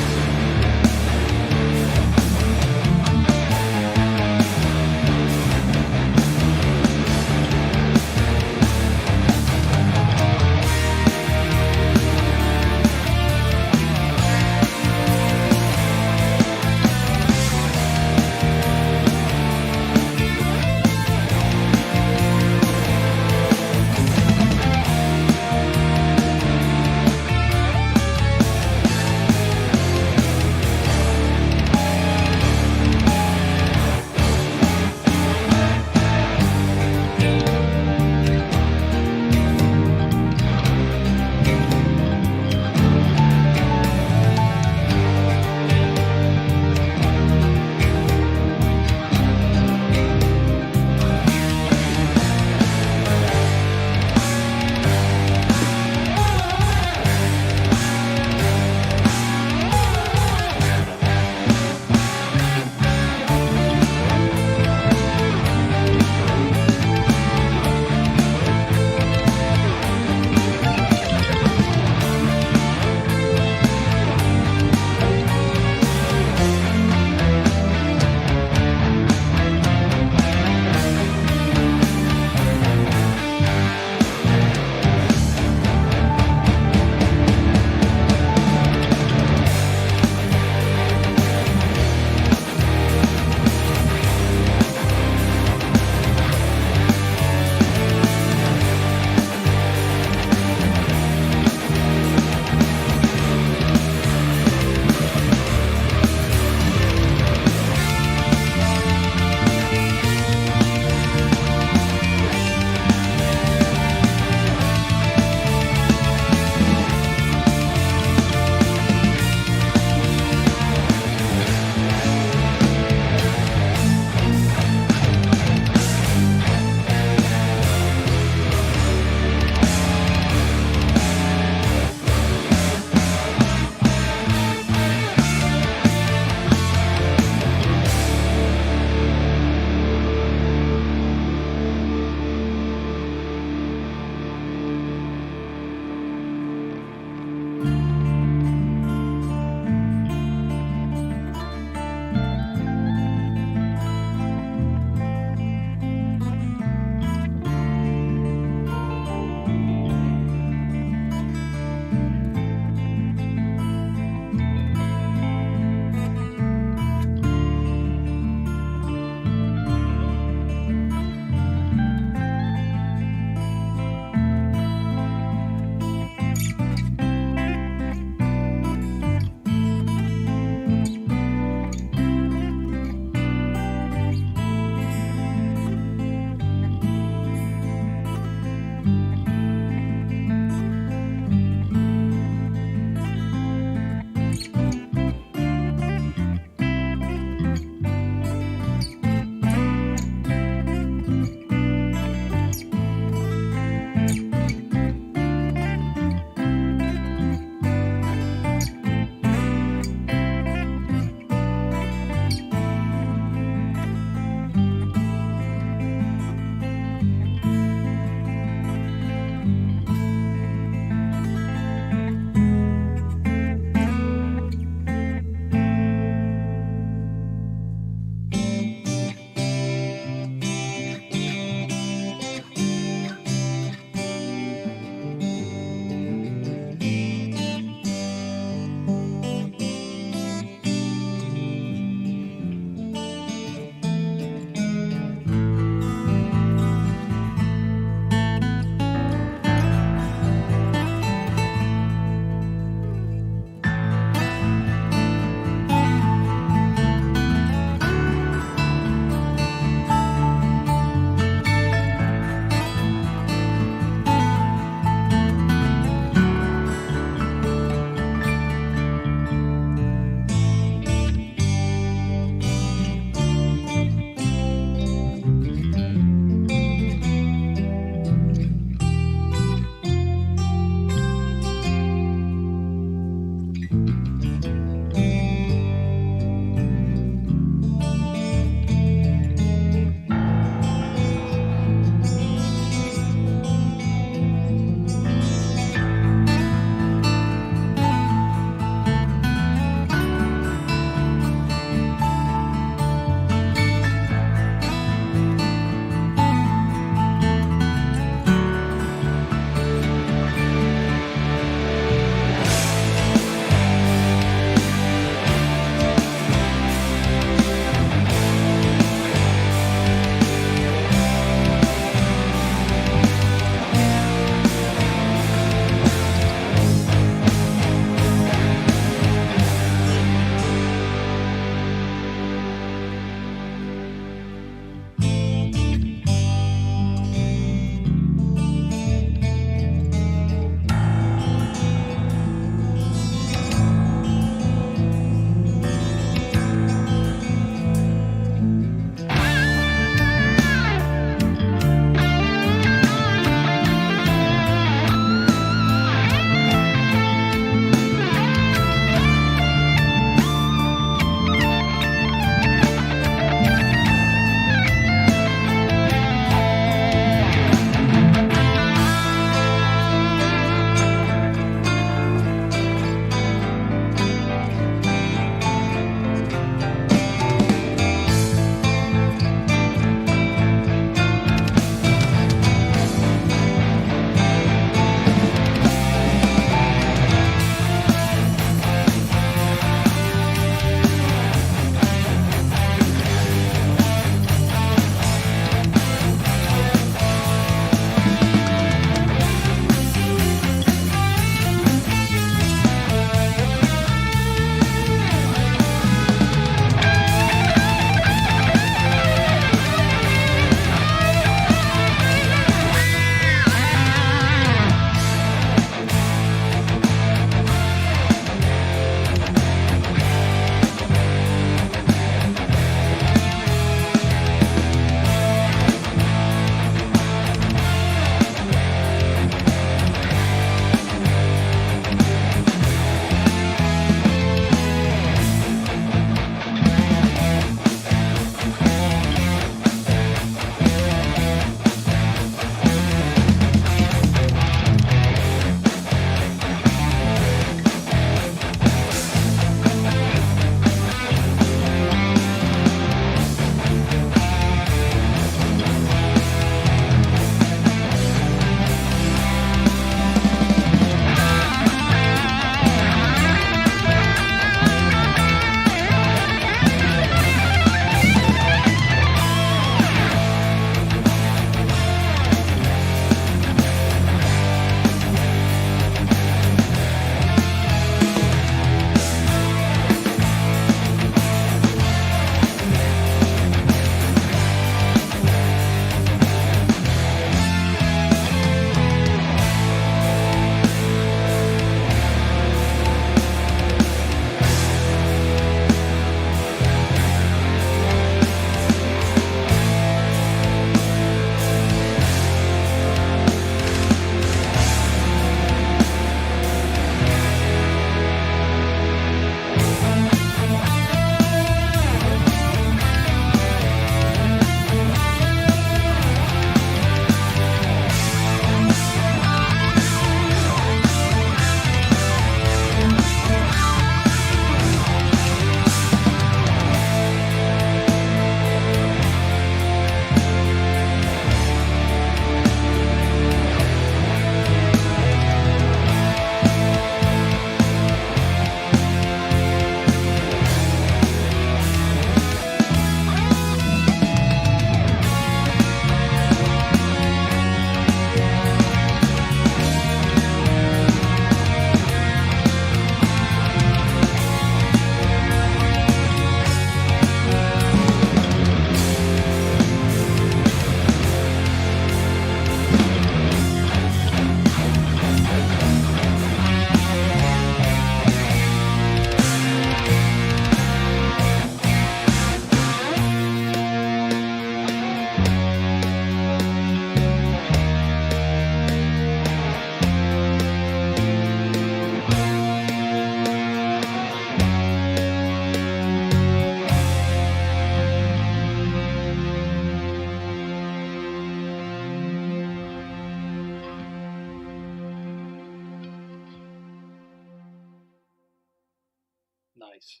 Nice.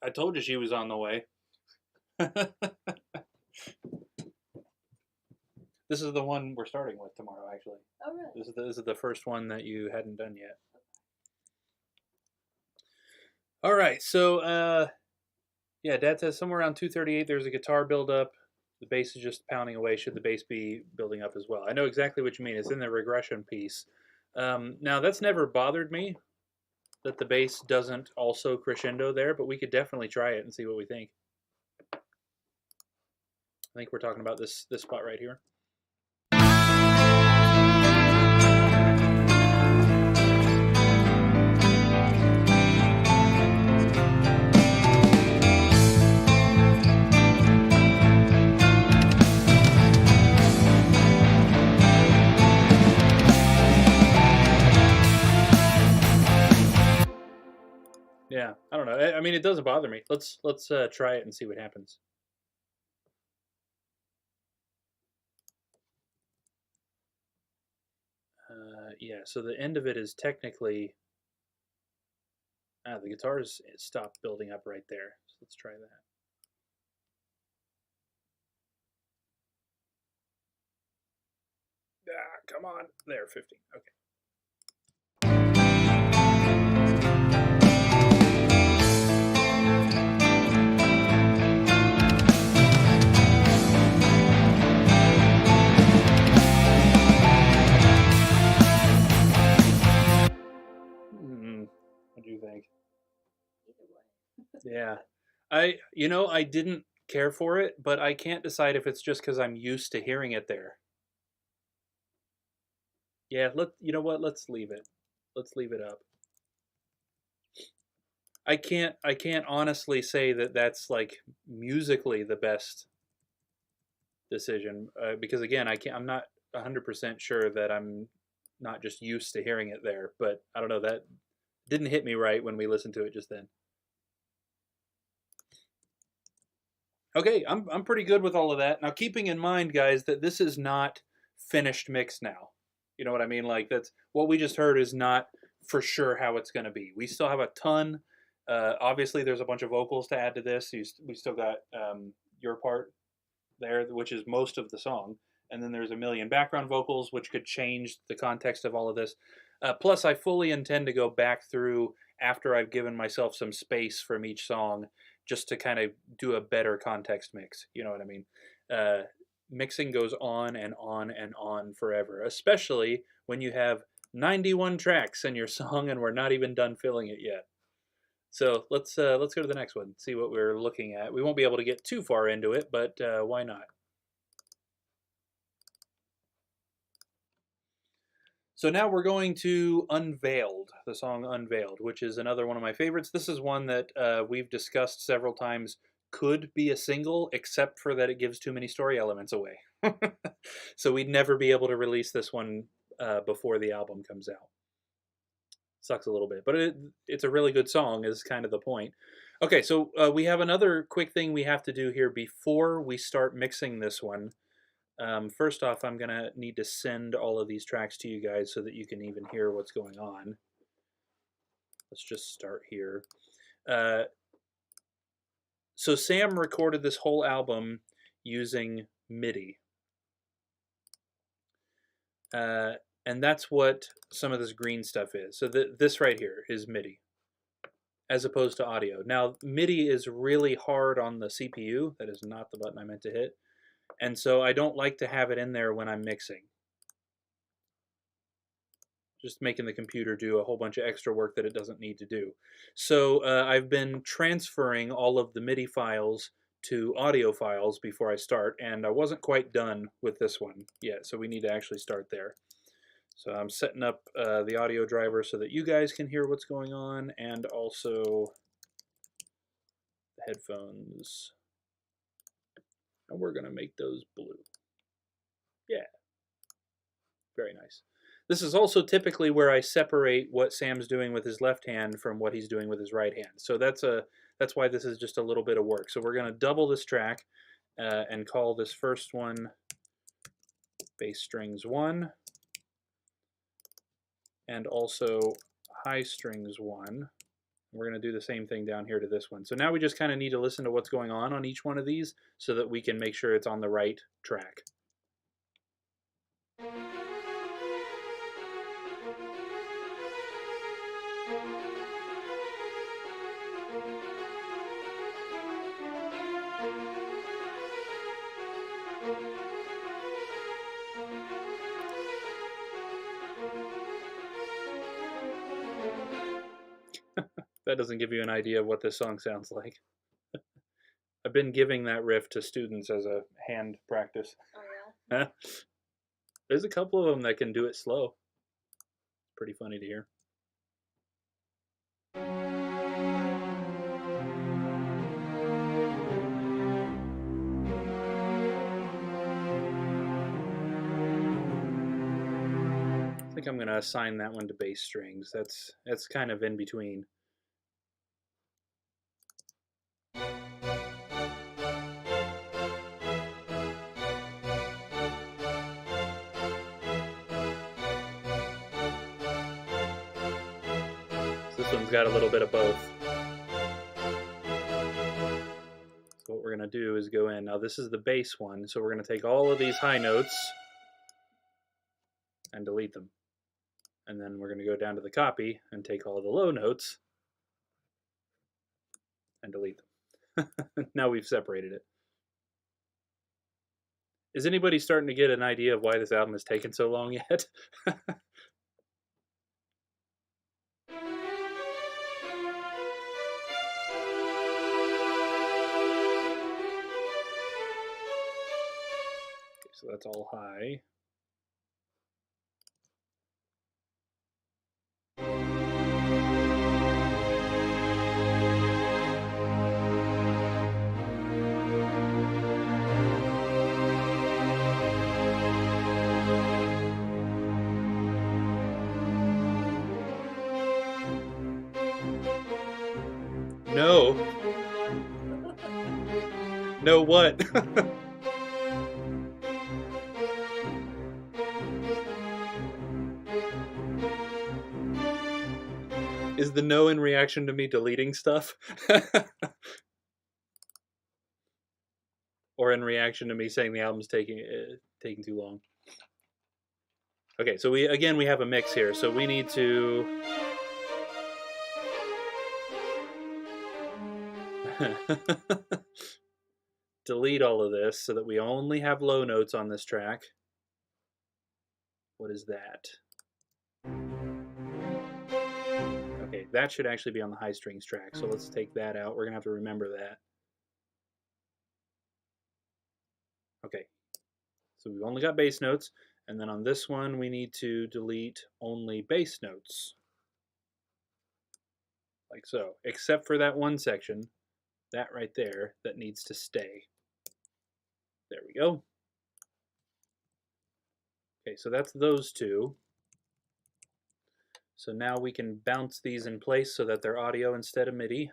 I told you she was on the way. This is the one we're starting with tomorrow, actually. Oh, really? This is the first one that you hadn't done yet. All right, so yeah, Dad says somewhere around 238 there's a guitar buildup. The bass is just pounding away. Should the bass be building up as well? I know exactly what you mean. It's in the regression piece. Now, that's never bothered me, that the bass doesn't also crescendo there, but we could definitely try it and see what we think. I think we're talking about this spot right here. Yeah, I don't know. I mean, it doesn't bother me. Let's try it and see what happens. Yeah, so the end of it is technically the guitars stopped building up right there. So let's try that. Come on. There, 50. Okay. What do you think? Yeah. I didn't care for it, but I can't decide if it's just because I'm used to hearing it there. Yeah, you know what? Let's leave it. Let's leave it up. I can't honestly say that that's like musically the best decision because again, I'm not 100% sure that I'm not just used to hearing it there, but I don't know, that didn't hit me right when we listened to it just then. Okay, I'm pretty good with all of that. Now, keeping in mind, guys, that this is not finished mix now. You know what I mean? Like, that's what we just heard is not for sure how it's going to be. We still have a ton. Obviously, there's a bunch of vocals to add to this. We still got your part there, which is most of the song. And then there's a million background vocals, which could change the context of all of this. Plus, I fully intend to go back through after I've given myself some space from each song just to kind of do a better context mix. You know what I mean? Mixing goes on and on and on forever, especially when you have 91 tracks in your song and we're not even done filling it yet. So let's go to the next one, see what we're looking at. We won't be able to get too far into it, but why not? So now we're going to Unveiled, the song Unveiled, which is another one of my favorites. This is one that we've discussed several times, could be a single, except for that it gives too many story elements away. So we'd never be able to release this one before the album comes out. Sucks a little bit, but it's a really good song is kind of the point. Okay, so we have another quick thing we have to do here before we start mixing this one. First off, I'm going to need to send all of these tracks to you guys so that you can even hear what's going on. Let's just start here. So Sam recorded this whole album using MIDI. And that's what some of this green stuff is. So this right here is MIDI, as opposed to audio. Now, MIDI is really hard on the CPU. That is not the button I meant to hit. And so I don't like to have it in there when I'm mixing. Just making the computer do a whole bunch of extra work that it doesn't need to do. So I've been transferring all of the MIDI files to audio files before I start, and I wasn't quite done with this one yet, so we need to actually start there. So I'm setting up the audio driver so that you guys can hear what's going on, and also the headphones. And we're going to make those blue. Yeah. Very nice. This is also typically where I separate what Sam's doing with his left hand from what he's doing with his right hand. So that's why this is just a little bit of work. So we're going to double this track and call this first one bass strings 1 and also high strings 1. We're going to do the same thing down here to this one. So now we just kind of need to listen to what's going on each one of these so that we can make sure it's on the right track. That doesn't give you an idea of what this song sounds like. I've been giving that riff to students as a hand practice. Oh, yeah? There's a couple of them that can do it slow. Pretty funny to hear. I think I'm going to assign that one to bass strings. That's kind of in between. This one's got a little bit of both. So what we're going to do is go in. Now this is the bass one, so we're going to take all of these high notes and delete them. And then we're going to go down to the copy and take all the low notes and delete them. Now we've separated it. Is anybody starting to get an idea of why this album has taken so long yet? So that's all high. No. No what? Is the no in reaction to me deleting stuff? Or in reaction to me saying the album's taking too long? Okay, so we have a mix here, so we need to delete all of this so that we only have low notes on this track. What is that? Okay, that should actually be on the high strings track, so let's take that out. We're going to have to remember that. Okay, so we've only got bass notes, and then on this one we need to delete only bass notes. Like so, except for that one section, that right there, that needs to stay. There we go. Okay, so that's those two. So now we can bounce these in place so that they're audio instead of MIDI.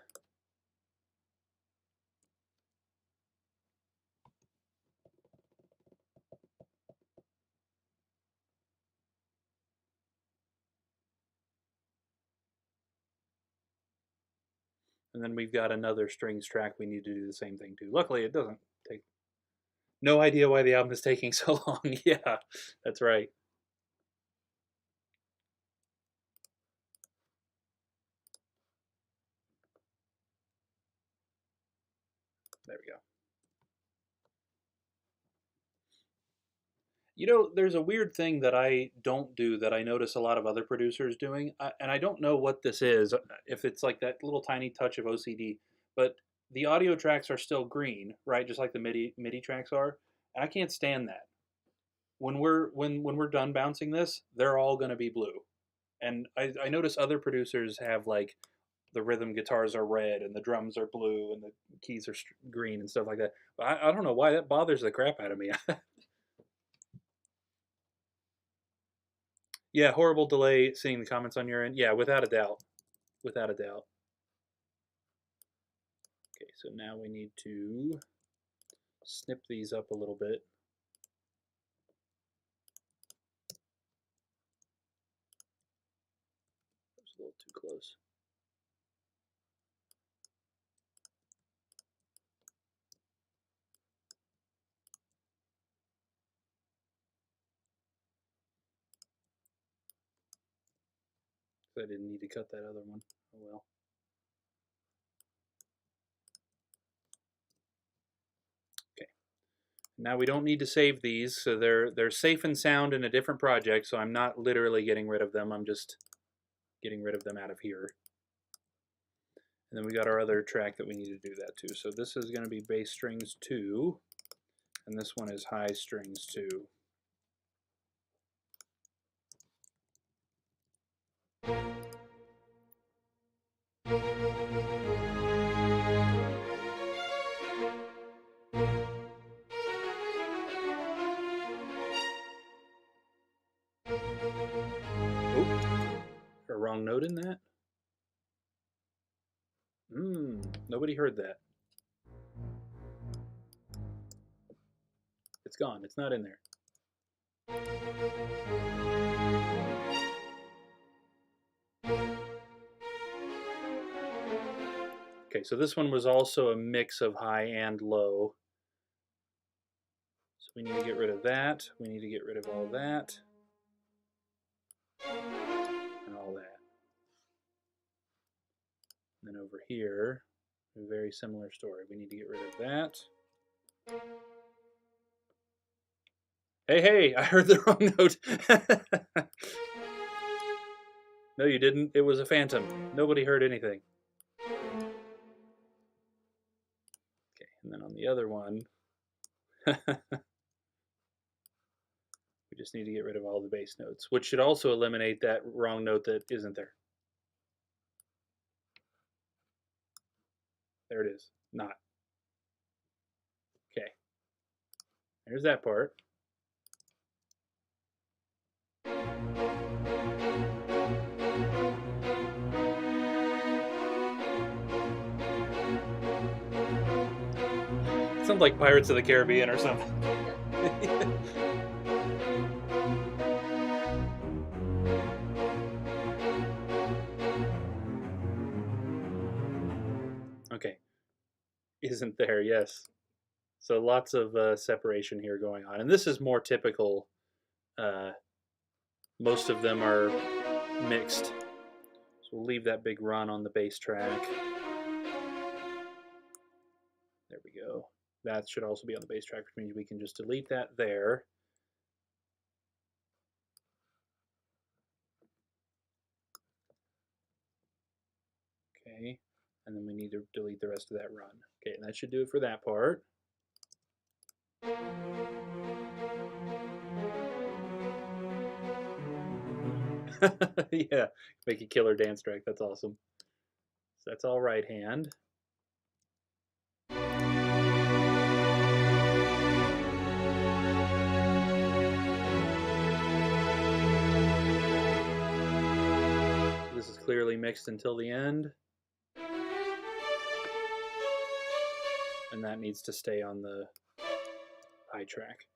And then we've got another strings track we need to do the same thing to. Luckily, it doesn't take... No idea why the album is taking so long. Yeah, that's right. There we go. You know, there's a weird thing that I don't do that I notice a lot of other producers doing, and I don't know what this is, if it's like that little tiny touch of OCD, but the audio tracks are still green, right? Just like the MIDI tracks are, and I can't stand that. When we're done bouncing this, they're all going to be blue, and I notice other producers have like the rhythm guitars are red and the drums are blue and the keys are green and stuff like that. But I don't know why that bothers the crap out of me. Yeah, horrible delay seeing the comments on your end. Yeah, without a doubt. Without a doubt. Okay, so now we need to snip these up a little bit. That's a little too close. I didn't need to cut that other one. Oh well. Okay. Now we don't need to save these, so they're safe and sound in a different project, so I'm not literally getting rid of them, I'm just getting rid of them out of here. And then we got our other track that we need to do that to. So this is going to be bass strings 2, and this one is high strings 2. Oh, a wrong note in that? Nobody heard that. It's gone. It's not in there. Okay, so this one was also a mix of high and low. So we need to get rid of that. We need to get rid of all that. And all that. And then over here, a very similar story. We need to get rid of that. Hey, I heard the wrong note. No, you didn't. It was a phantom. Nobody heard anything. Okay, and then on the other one, we just need to get rid of all the bass notes, which should also eliminate that wrong note that isn't there. There it is. Not. Okay. There's that part. Sounds like Pirates of the Caribbean or something. Okay. Isn't there? Yes. So lots of separation here going on. And this is more typical. Most of them are mixed. So we'll leave that big run on the bass track. There we go. That should also be on the bass track, which means we can just delete that there. Okay, and then we need to delete the rest of that run. Okay, and that should do it for that part. Yeah, make a killer dance track. That's awesome. So that's all right hand. This is clearly mixed until the end. And that needs to stay on the high track.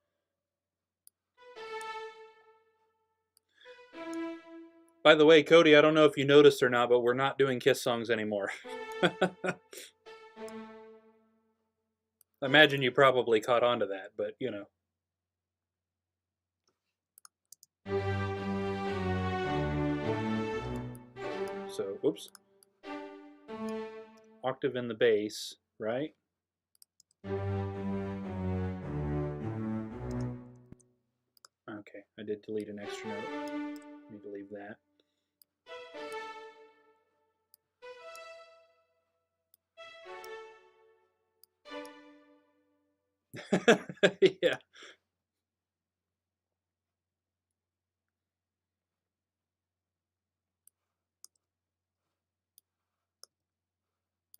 By the way, Cody, I don't know if you noticed or not, but we're not doing Kiss songs anymore. I imagine you probably caught on to that, but you know. So, whoops. Octave in the bass, right? Okay, I did delete an extra note. Need to leave that. Yeah.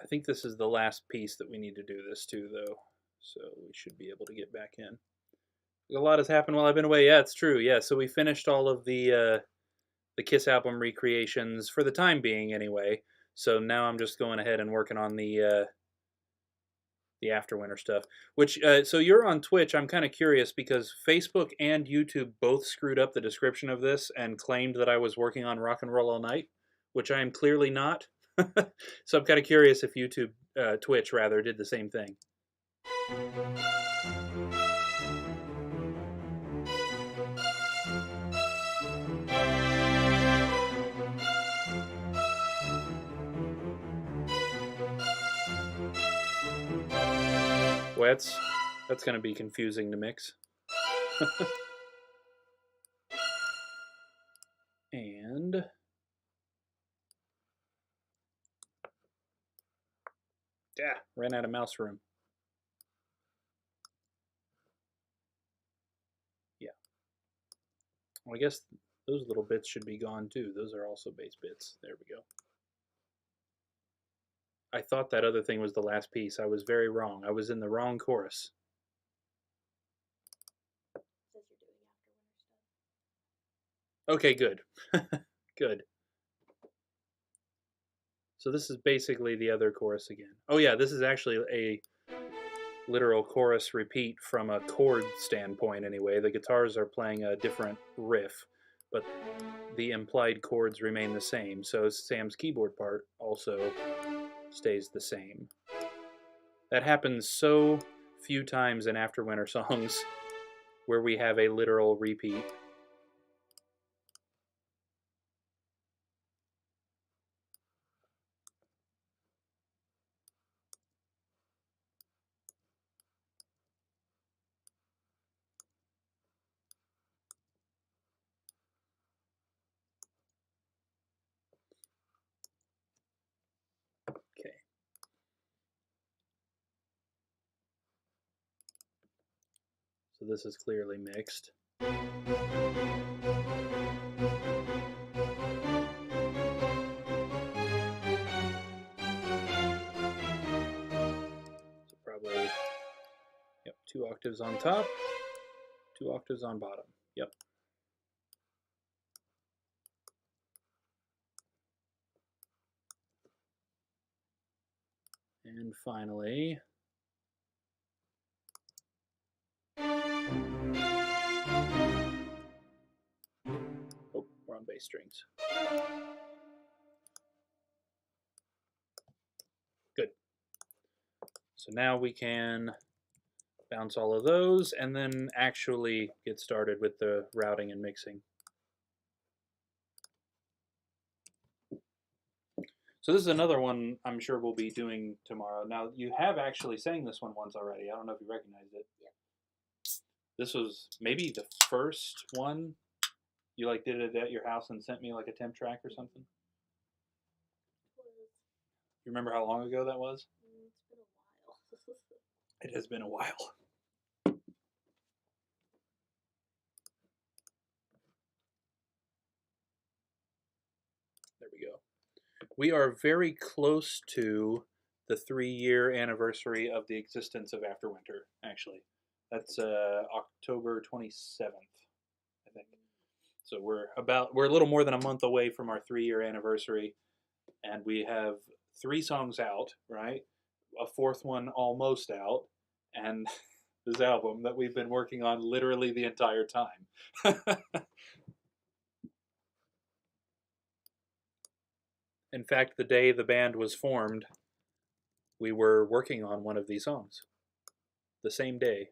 I think this is the last piece that we need to do this to, though. So we should be able to get back in. A lot has happened while I've been away. Yeah, it's true. Yeah, so we finished all of the Kiss album recreations for the time being, anyway. So now I'm just going ahead and working on the Afterwinter stuff. Which so you're on Twitch. I'm kind of curious because Facebook and YouTube both screwed up the description of this and claimed that I was working on Rock and Roll All Night, which I am clearly not. So I'm kind of curious if YouTube, Twitch rather, did the same thing. sweats. That's going to be confusing to mix. And yeah, ran out of mouse room. Yeah. Well, I guess those little bits should be gone too. Those are also bass bits. There we go. I thought that other thing was the last piece. I was very wrong. I was in the wrong chorus. Okay, good. Good. So this is basically the other chorus again. Oh yeah, this is actually a literal chorus repeat from a chord standpoint anyway. The guitars are playing a different riff, but the implied chords remain the same. So Sam's keyboard part also stays the same. That happens so few times in Afterwinter songs where we have a literal repeat. Okay. So this is clearly mixed. So probably, yep, 2 octaves on top, 2 octaves on bottom. Yep. And finally, oh, we're on bass strings. Good. So now we can bounce all of those and then actually get started with the routing and mixing. So this is another one I'm sure we'll be doing tomorrow. Now, you have actually sang this one once already. I don't know if you recognized it. Yeah. This was maybe the first one. You like did it at your house and sent me like a temp track or something? You remember how long ago that was? It's been a while. It has been a while. There we go. We are very close to the 3-year anniversary of the existence of Afterwinter, actually. That's October 27th, I think. So we're a little more than a month away from our 3-year anniversary, and we have 3 songs out, right? A 4th one almost out, and this album that we've been working on literally the entire time. In fact, the day the band was formed, we were working on one of these songs. The same day.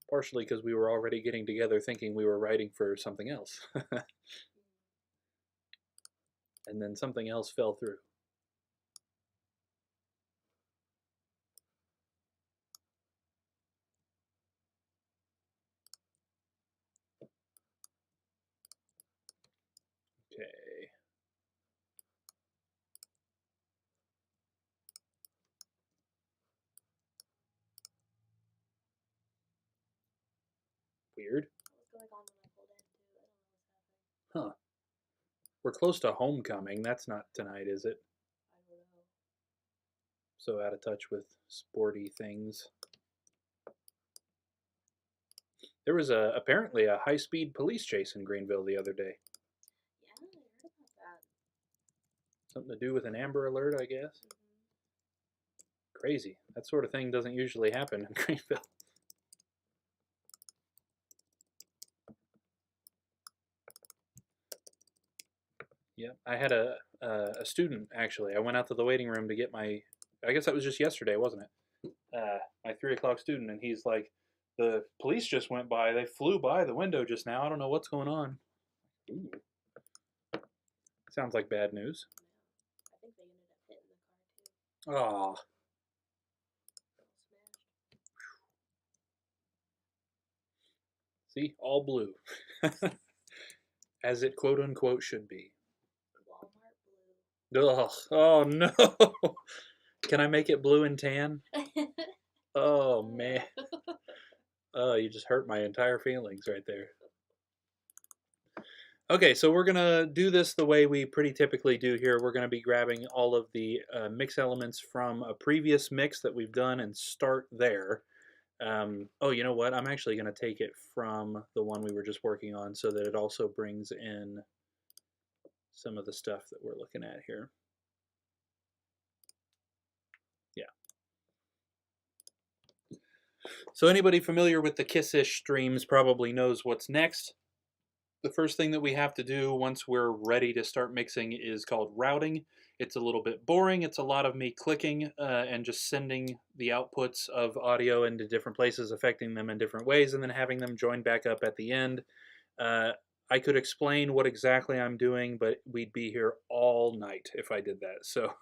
Partially because we were already getting together thinking we were writing for something else. And then something else fell through. Okay. Weird. Huh. We're close to homecoming. That's not tonight, is it? I don't know. So out of touch with sporty things. There was apparently a high-speed police chase in Greenville the other day. Yeah, I heard about that. Something to do with an Amber Alert, I guess. Mm-hmm. Crazy. That sort of thing doesn't usually happen in Greenville. Yeah, I had a student, actually. I went out to the waiting room to get my, I guess that was just yesterday, wasn't it? My 3 o'clock student, and he's like, the police just went by. They flew by the window just now. I don't know what's going on. Ooh. Sounds like bad news. I think they ended up Oh. See, all blue. As it quote unquote should be. Ugh. Oh no. Can I make it blue and tan? Oh man. Oh, you just hurt my entire feelings right there. Okay, so we're gonna do this the way we pretty typically do here. We're gonna be grabbing all of the mix elements from a previous mix that we've done and start there. Oh, you know what? I'm actually gonna take it from the one we were just working on so that it also brings in some of the stuff that we're looking at here. Yeah. So anybody familiar with the Kiss-ish streams probably knows what's next. The first thing that we have to do once we're ready to start mixing is called routing. It's a little bit boring. It's a lot of me clicking and just sending the outputs of audio into different places, affecting them in different ways, and then having them join back up at the end. I could explain what exactly I'm doing, but we'd be here all night if I did that. So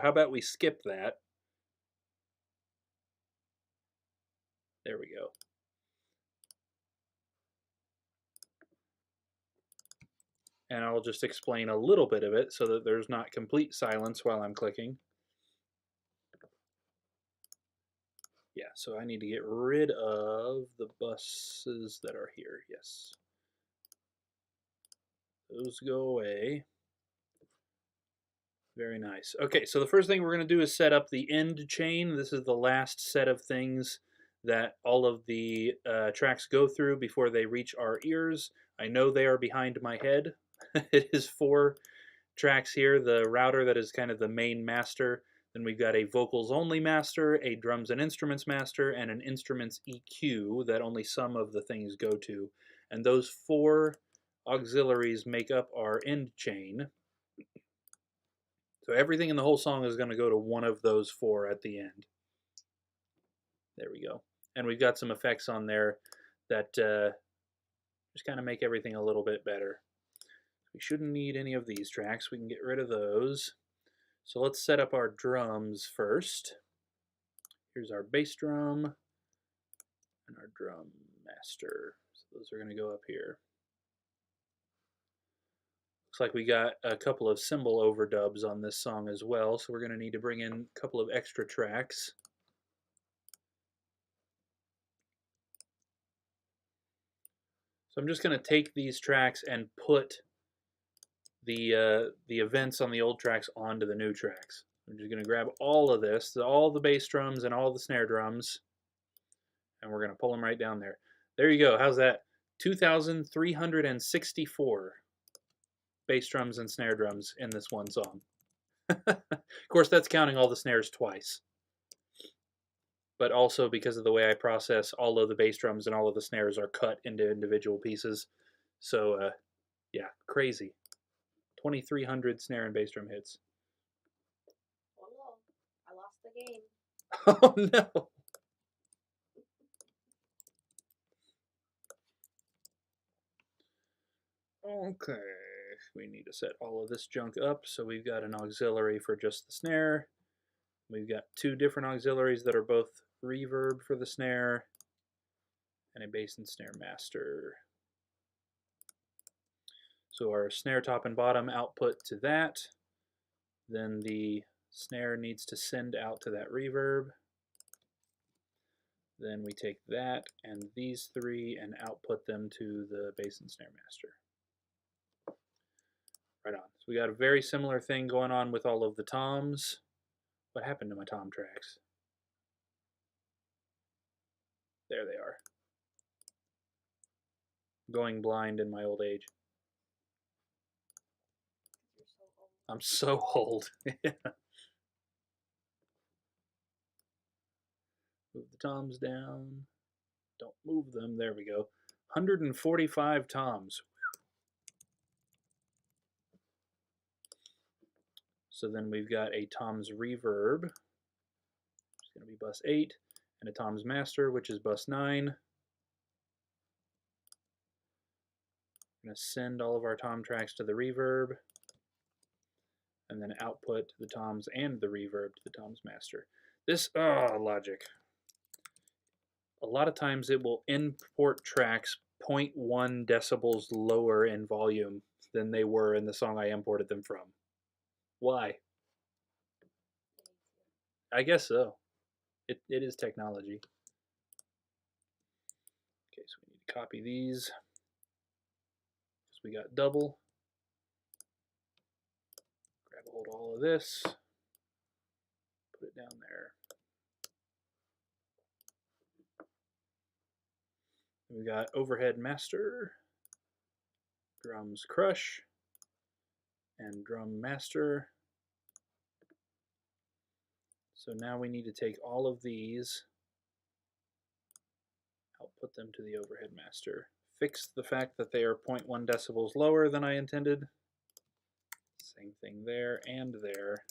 how about we skip that? There we go. And I'll just explain a little bit of it so that there's not complete silence while I'm clicking. Yeah, so I need to get rid of the buses that are here, yes. Those go away. Very nice. Okay, so the first thing we're going to do is set up the end chain. This is the last set of things that all of the tracks go through before they reach our ears. I know they are behind my head. It is 4 tracks here. The router that is kind of the main master. Then we've got a vocals only master, a drums and instruments master, and an instruments EQ that only some of the things go to. And those 4 auxiliaries make up our end chain. So everything in the whole song is going to go to one of those 4 at the end. There we go. And we've got some effects on there that just kind of make everything a little bit better. We shouldn't need any of these tracks. We can get rid of those. So let's set up our drums first. Here's our bass drum and our drum master. So those are going to go up here. Looks like we got a couple of cymbal overdubs on this song as well, so we're going to need to bring in a couple of extra tracks. So I'm just going to take these tracks and put the events on the old tracks onto the new tracks. I'm just going to grab all of this, all the bass drums and all the snare drums, and we're going to pull them right down there. There you go. How's that? 2,364 bass drums and snare drums in this one song. Of course, that's counting all the snares twice. But also because of the way I process, all of the bass drums and all of the snares are cut into individual pieces. So, yeah, crazy. 2,300 snare and bass drum hits. Oh no, I lost the game. Oh no. Okay, we need to set all of this junk up. So we've got an auxiliary for just the snare. We've got 2 different auxiliaries that are both reverb for the snare and a bass and snare master. So our snare top and bottom output to that. Then the snare needs to send out to that reverb. Then we take that and these 3 and output them to the bass and snare master. Right on. So we got a very similar thing going on with all of the toms. What happened to my tom tracks? There they are. Going blind in my old age. I'm so old. Move the toms down. Don't move them. There we go. 145 toms. So then we've got a toms reverb, which is going to be bus 8, and a toms master, which is bus 9. I'm going to send all of our tom tracks to the reverb. and then output to the toms and the reverb to the toms master. This, oh, Logic. A lot of times it will import tracks 0.1 decibels lower in volume than they were in the song I imported them from. Why? I guess so. It is technology. Okay, so we need to copy these because we got double. Grab a hold of all of this. Put it down there. We got overhead master, drums crush, and drum master. So now we need to take all of these, output them to the overhead master. Fix the fact that they are 0.1 decibels lower than I intended. Same thing there and there.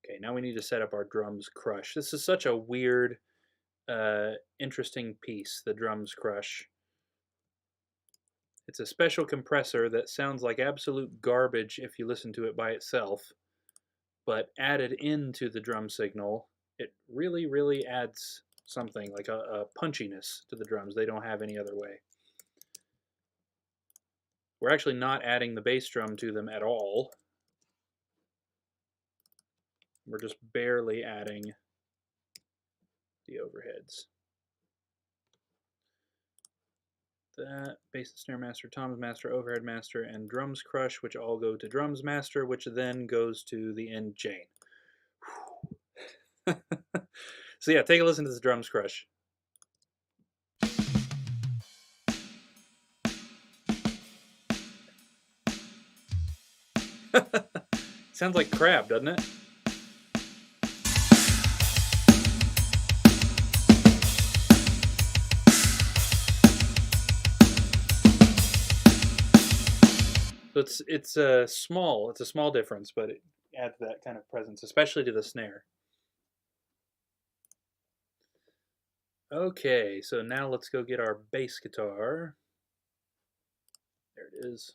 Okay, now we need to set up our drums crush. This is such a weird, interesting piece, the drums crush. It's a special compressor that sounds like absolute garbage if you listen to it by itself, but added into the drum signal, it really, really adds something, like a punchiness to the drums they don't have any other way. We're actually not adding the bass drum to them at all. We're just barely adding the overheads. That, bass and snare master, toms master, overhead master, and drums crush, which all go to drums master, which then goes to the end chain. So yeah, take a listen to this drums crush. Sounds like crab, doesn't it? So it's a small difference, but it adds that kind of presence, especially to the snare. Okay, so now let's go get our bass guitar. There it is.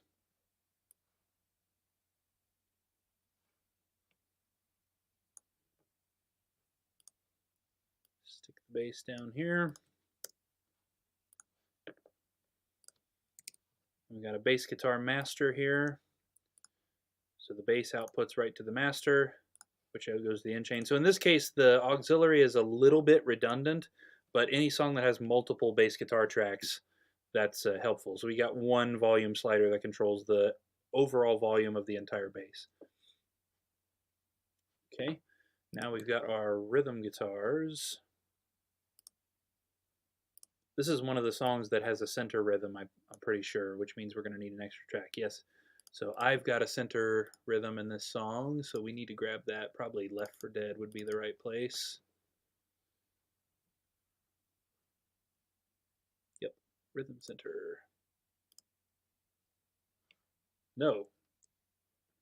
Stick the bass down here. We got a bass guitar master here. So the bass outputs right to the master, which goes to the end chain. So in this case, the auxiliary is a little bit redundant, but any song that has multiple bass guitar tracks, that's helpful. So we got one volume slider that controls the overall volume of the entire bass. Okay, now we've got our rhythm guitars. This is one of the songs that has a center rhythm, I'm pretty sure, which means we're going to need an extra track. Yes, so I've got a center rhythm in this song, so we need to grab that. Probably Left for Dead would be the right place. Yep, rhythm center. No,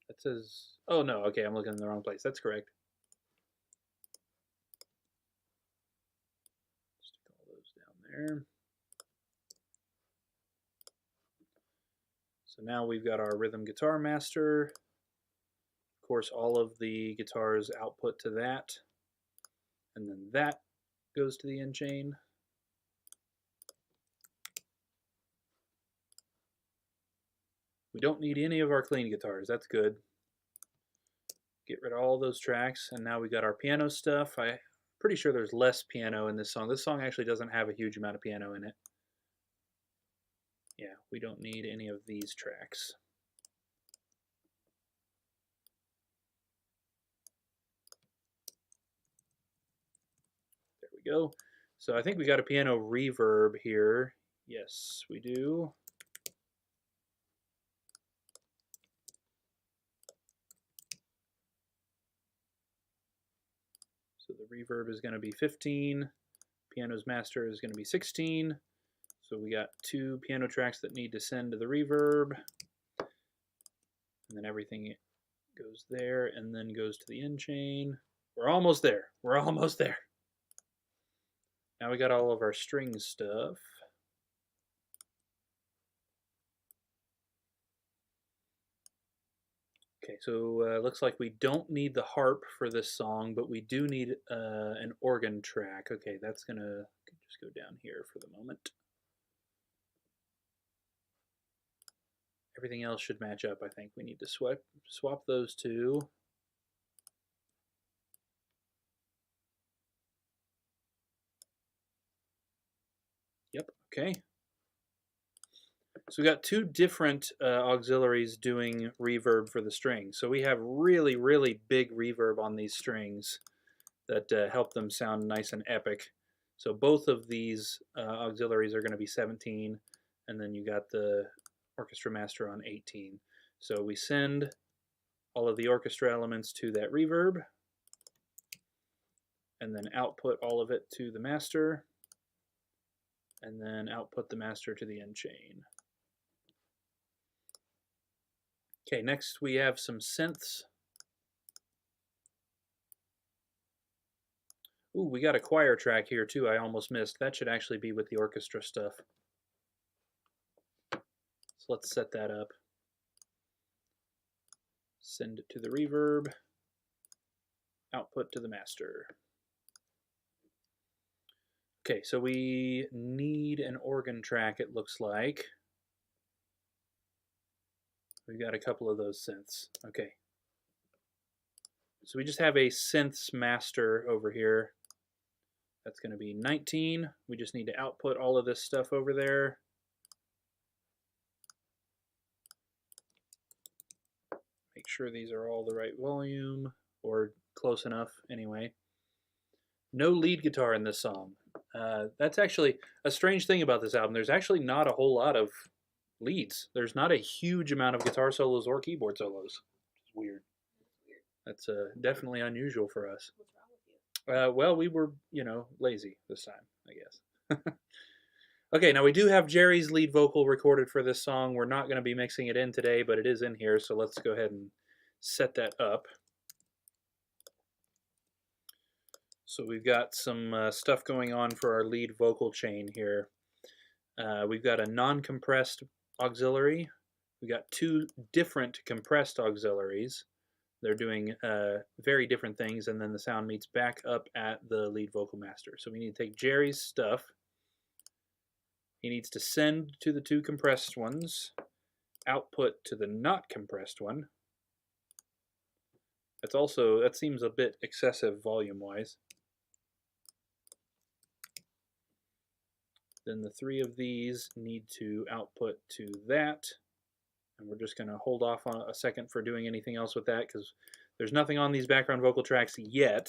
that says, oh no, okay, I'm looking in the wrong place. That's correct. Stick all those down there. So now we've got our rhythm guitar master. Of course, all of the guitars output to that. And then that goes to the end chain. We don't need any of our clean guitars. That's good. Get rid of all those tracks. And now we got our piano stuff. I'm pretty sure there's less piano in this song. This song actually doesn't have a huge amount of piano in it. Yeah, we don't need any of these tracks. There we go. So I think we got a piano reverb here. Yes, we do. So the reverb is going to be 15. Piano's master is going to be 16. So we got two piano tracks that need to send to the reverb. And then everything goes there and then goes to the end chain. We're almost there. We're almost there. Now we got all of our string stuff. Okay, so looks like we don't need the harp for this song, but we do need an organ track. Okay, that's gonna just go down here for the moment. Everything else should match up, I think. We need to swap those two. Yep, okay. So we got two different auxiliaries doing reverb for the strings. So we have really, really big reverb on these strings that help them sound nice and epic. So both of these auxiliaries are going to be 17, and then you got the orchestra master on 18. So we send all of the orchestra elements to that reverb, and then output all of it to the master, and then output the master to the end chain. Okay, next we have some synths. Ooh, we got a choir track here too, I almost missed. That should actually be with the orchestra stuff. So let's set that up. Send it to the reverb, output to the master. Okay, so we need an organ track, it looks like. We've got a couple of those synths. Okay. So we just have a synths master over here. That's going to be 19. We just need to output all of this stuff over there. Make sure these are all the right volume, or close enough anyway. No lead guitar in this song. That's actually a strange thing about this album. There's actually not a whole lot of leads. There's not a huge amount of guitar solos or keyboard solos. It's weird. That's definitely unusual for us. What's wrong with you? Well, we were, lazy this time, I guess. Okay, now we do have Jerry's lead vocal recorded for this song. We're not going to be mixing it in today, but it is in here, so let's go ahead and set that up. So we've got some stuff going on for our lead vocal chain here. We've got a non-compressed auxiliary. We've got two different compressed auxiliaries. They're doing very different things, and then the sound meets back up at the lead vocal master. So we need to take Jerry's stuff. He needs to send to the two compressed ones, output to the not compressed one. That seems a bit excessive volume-wise. Then the three of these need to output to that. And we're just going to hold off on a second for doing anything else with that because there's nothing on these background vocal tracks yet.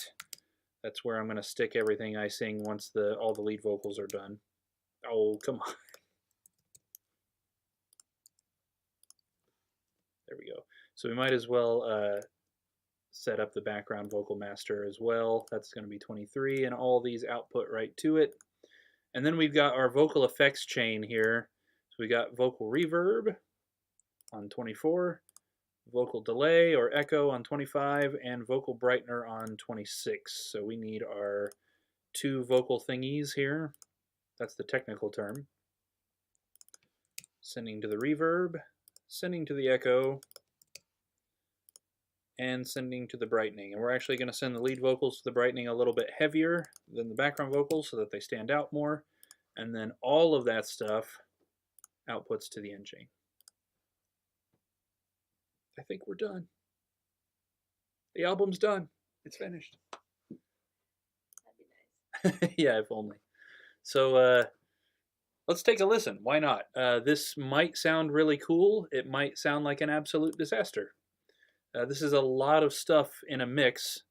That's where I'm going to stick everything I sing once all the lead vocals are done. Oh, come on. There we go. So we might as well set up the background vocal master as well. That's going to be 23, and all these output right to it. And then we've got our vocal effects chain here. So we got vocal reverb on 24, vocal delay or echo on 25, and vocal brightener on 26. So we need our two vocal thingies here. That's the technical term. Sending to the reverb, sending to the echo, and sending to the brightening. And we're actually going to send the lead vocals to the brightening a little bit heavier than the background vocals so that they stand out more. And then all of that stuff outputs to the end chain. I think we're done. The album's done. It's finished. That'd be nice. Yeah, if only. So let's take a listen. Why not? This might sound really cool. It might sound like an absolute disaster. This is a lot of stuff in a mix.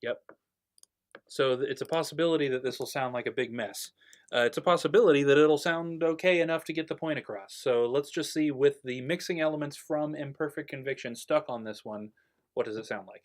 Yep. So it's a possibility that this will sound like a big mess. It's a possibility that it'll sound okay enough to get the point across. So let's just see, with the mixing elements from Imperfect Conviction stuck on this one, what does it sound like?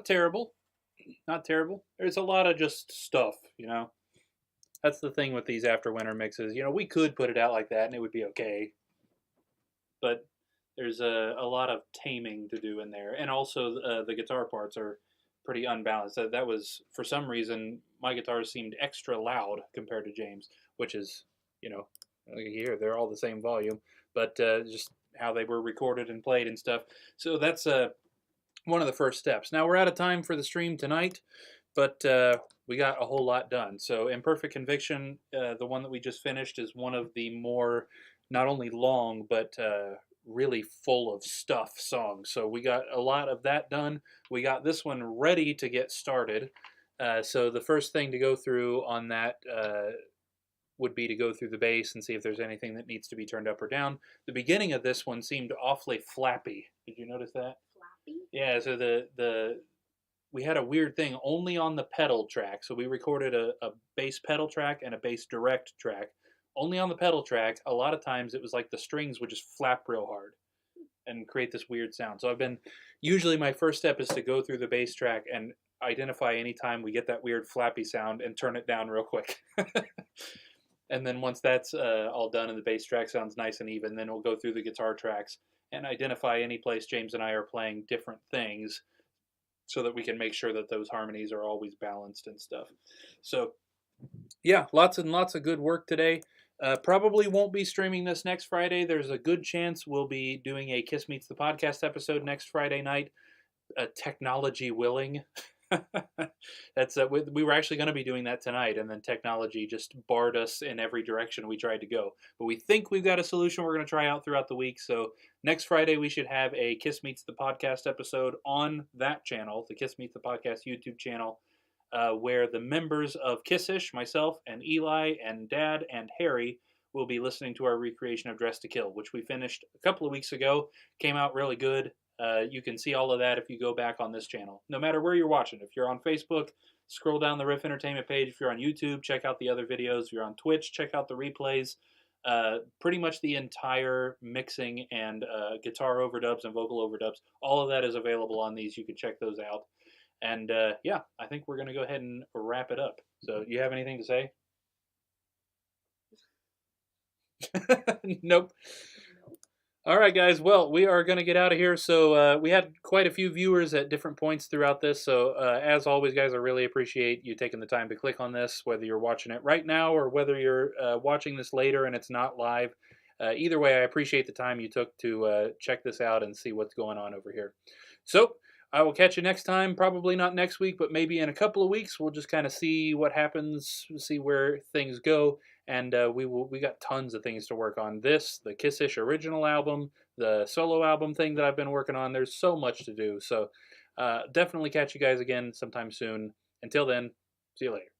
terrible. Not terrible. There's a lot of just stuff, That's the thing with these After Winter mixes. We could put it out like that and it would be okay. But there's a lot of taming to do in there. And also the guitar parts are pretty unbalanced. That was, for some reason, my guitars seemed extra loud compared to James, which is, here, they're all the same volume. But just how they were recorded and played and stuff. So that's one of the first steps. Now we're out of time for the stream tonight, but we got a whole lot done. So Imperfect Conviction, the one that we just finished, is one of the more not only long but really full of stuff songs. So we got a lot of that done. We got this one ready to get started. So the first thing to go through on that would be to go through the bass and see if there's anything that needs to be turned up or down. The beginning of this one seemed awfully flappy. Did you notice that? Flappy? Yeah, so we had a weird thing only on the pedal track. So we recorded a bass pedal track and a bass direct track. Only on the pedal track, a lot of times it was like the strings would just flap real hard and create this weird sound. So usually my first step is to go through the bass track and identify any time we get that weird flappy sound and turn it down real quick. And then once that's all done and the bass track sounds nice and even, then we'll go through the guitar tracks and identify any place James and I are playing different things so that we can make sure that those harmonies are always balanced and stuff. So, yeah, lots and lots of good work today. Probably won't be streaming this next Friday. There's a good chance we'll be doing a Kiss Meets the Podcast episode next Friday night, technology willing. That's we were actually going to be doing that tonight, and then technology just barred us in every direction we tried to go. But we think we've got a solution we're going to try out throughout the week. So next Friday we should have a Kiss Meets the Podcast episode on that channel, the Kiss Meets the Podcast YouTube channel, where the members of Kissish, myself and Eli and Dad and Harry, will be listening to our recreation of Dress to Kill, which we finished a couple of weeks ago. Came out really good. You can see all of that if you go back on this channel, no matter where you're watching. If you're on Facebook, scroll down the Riff Entertainment page. If you're on YouTube, check out the other videos. If you're on Twitch, check out the replays. Pretty much the entire mixing and guitar overdubs and vocal overdubs, all of that is available on these. You can check those out. And yeah, I think we're going to go ahead and wrap it up. So you have anything to say? Nope. All right, guys. Well, we are going to get out of here. So we had quite a few viewers at different points throughout this. So as always, guys, I really appreciate you taking the time to click on this, whether you're watching it right now or whether you're watching this later and it's not live. Either way, I appreciate the time you took to check this out and see what's going on over here. So I will catch you next time. Probably not next week, but maybe in a couple of weeks. We'll just kind of see what happens, see where things go. And we got tons of things to work on. This, the Kissish original album, the solo album thing that I've been working on. There's so much to do. So definitely catch you guys again sometime soon. Until then, see you later.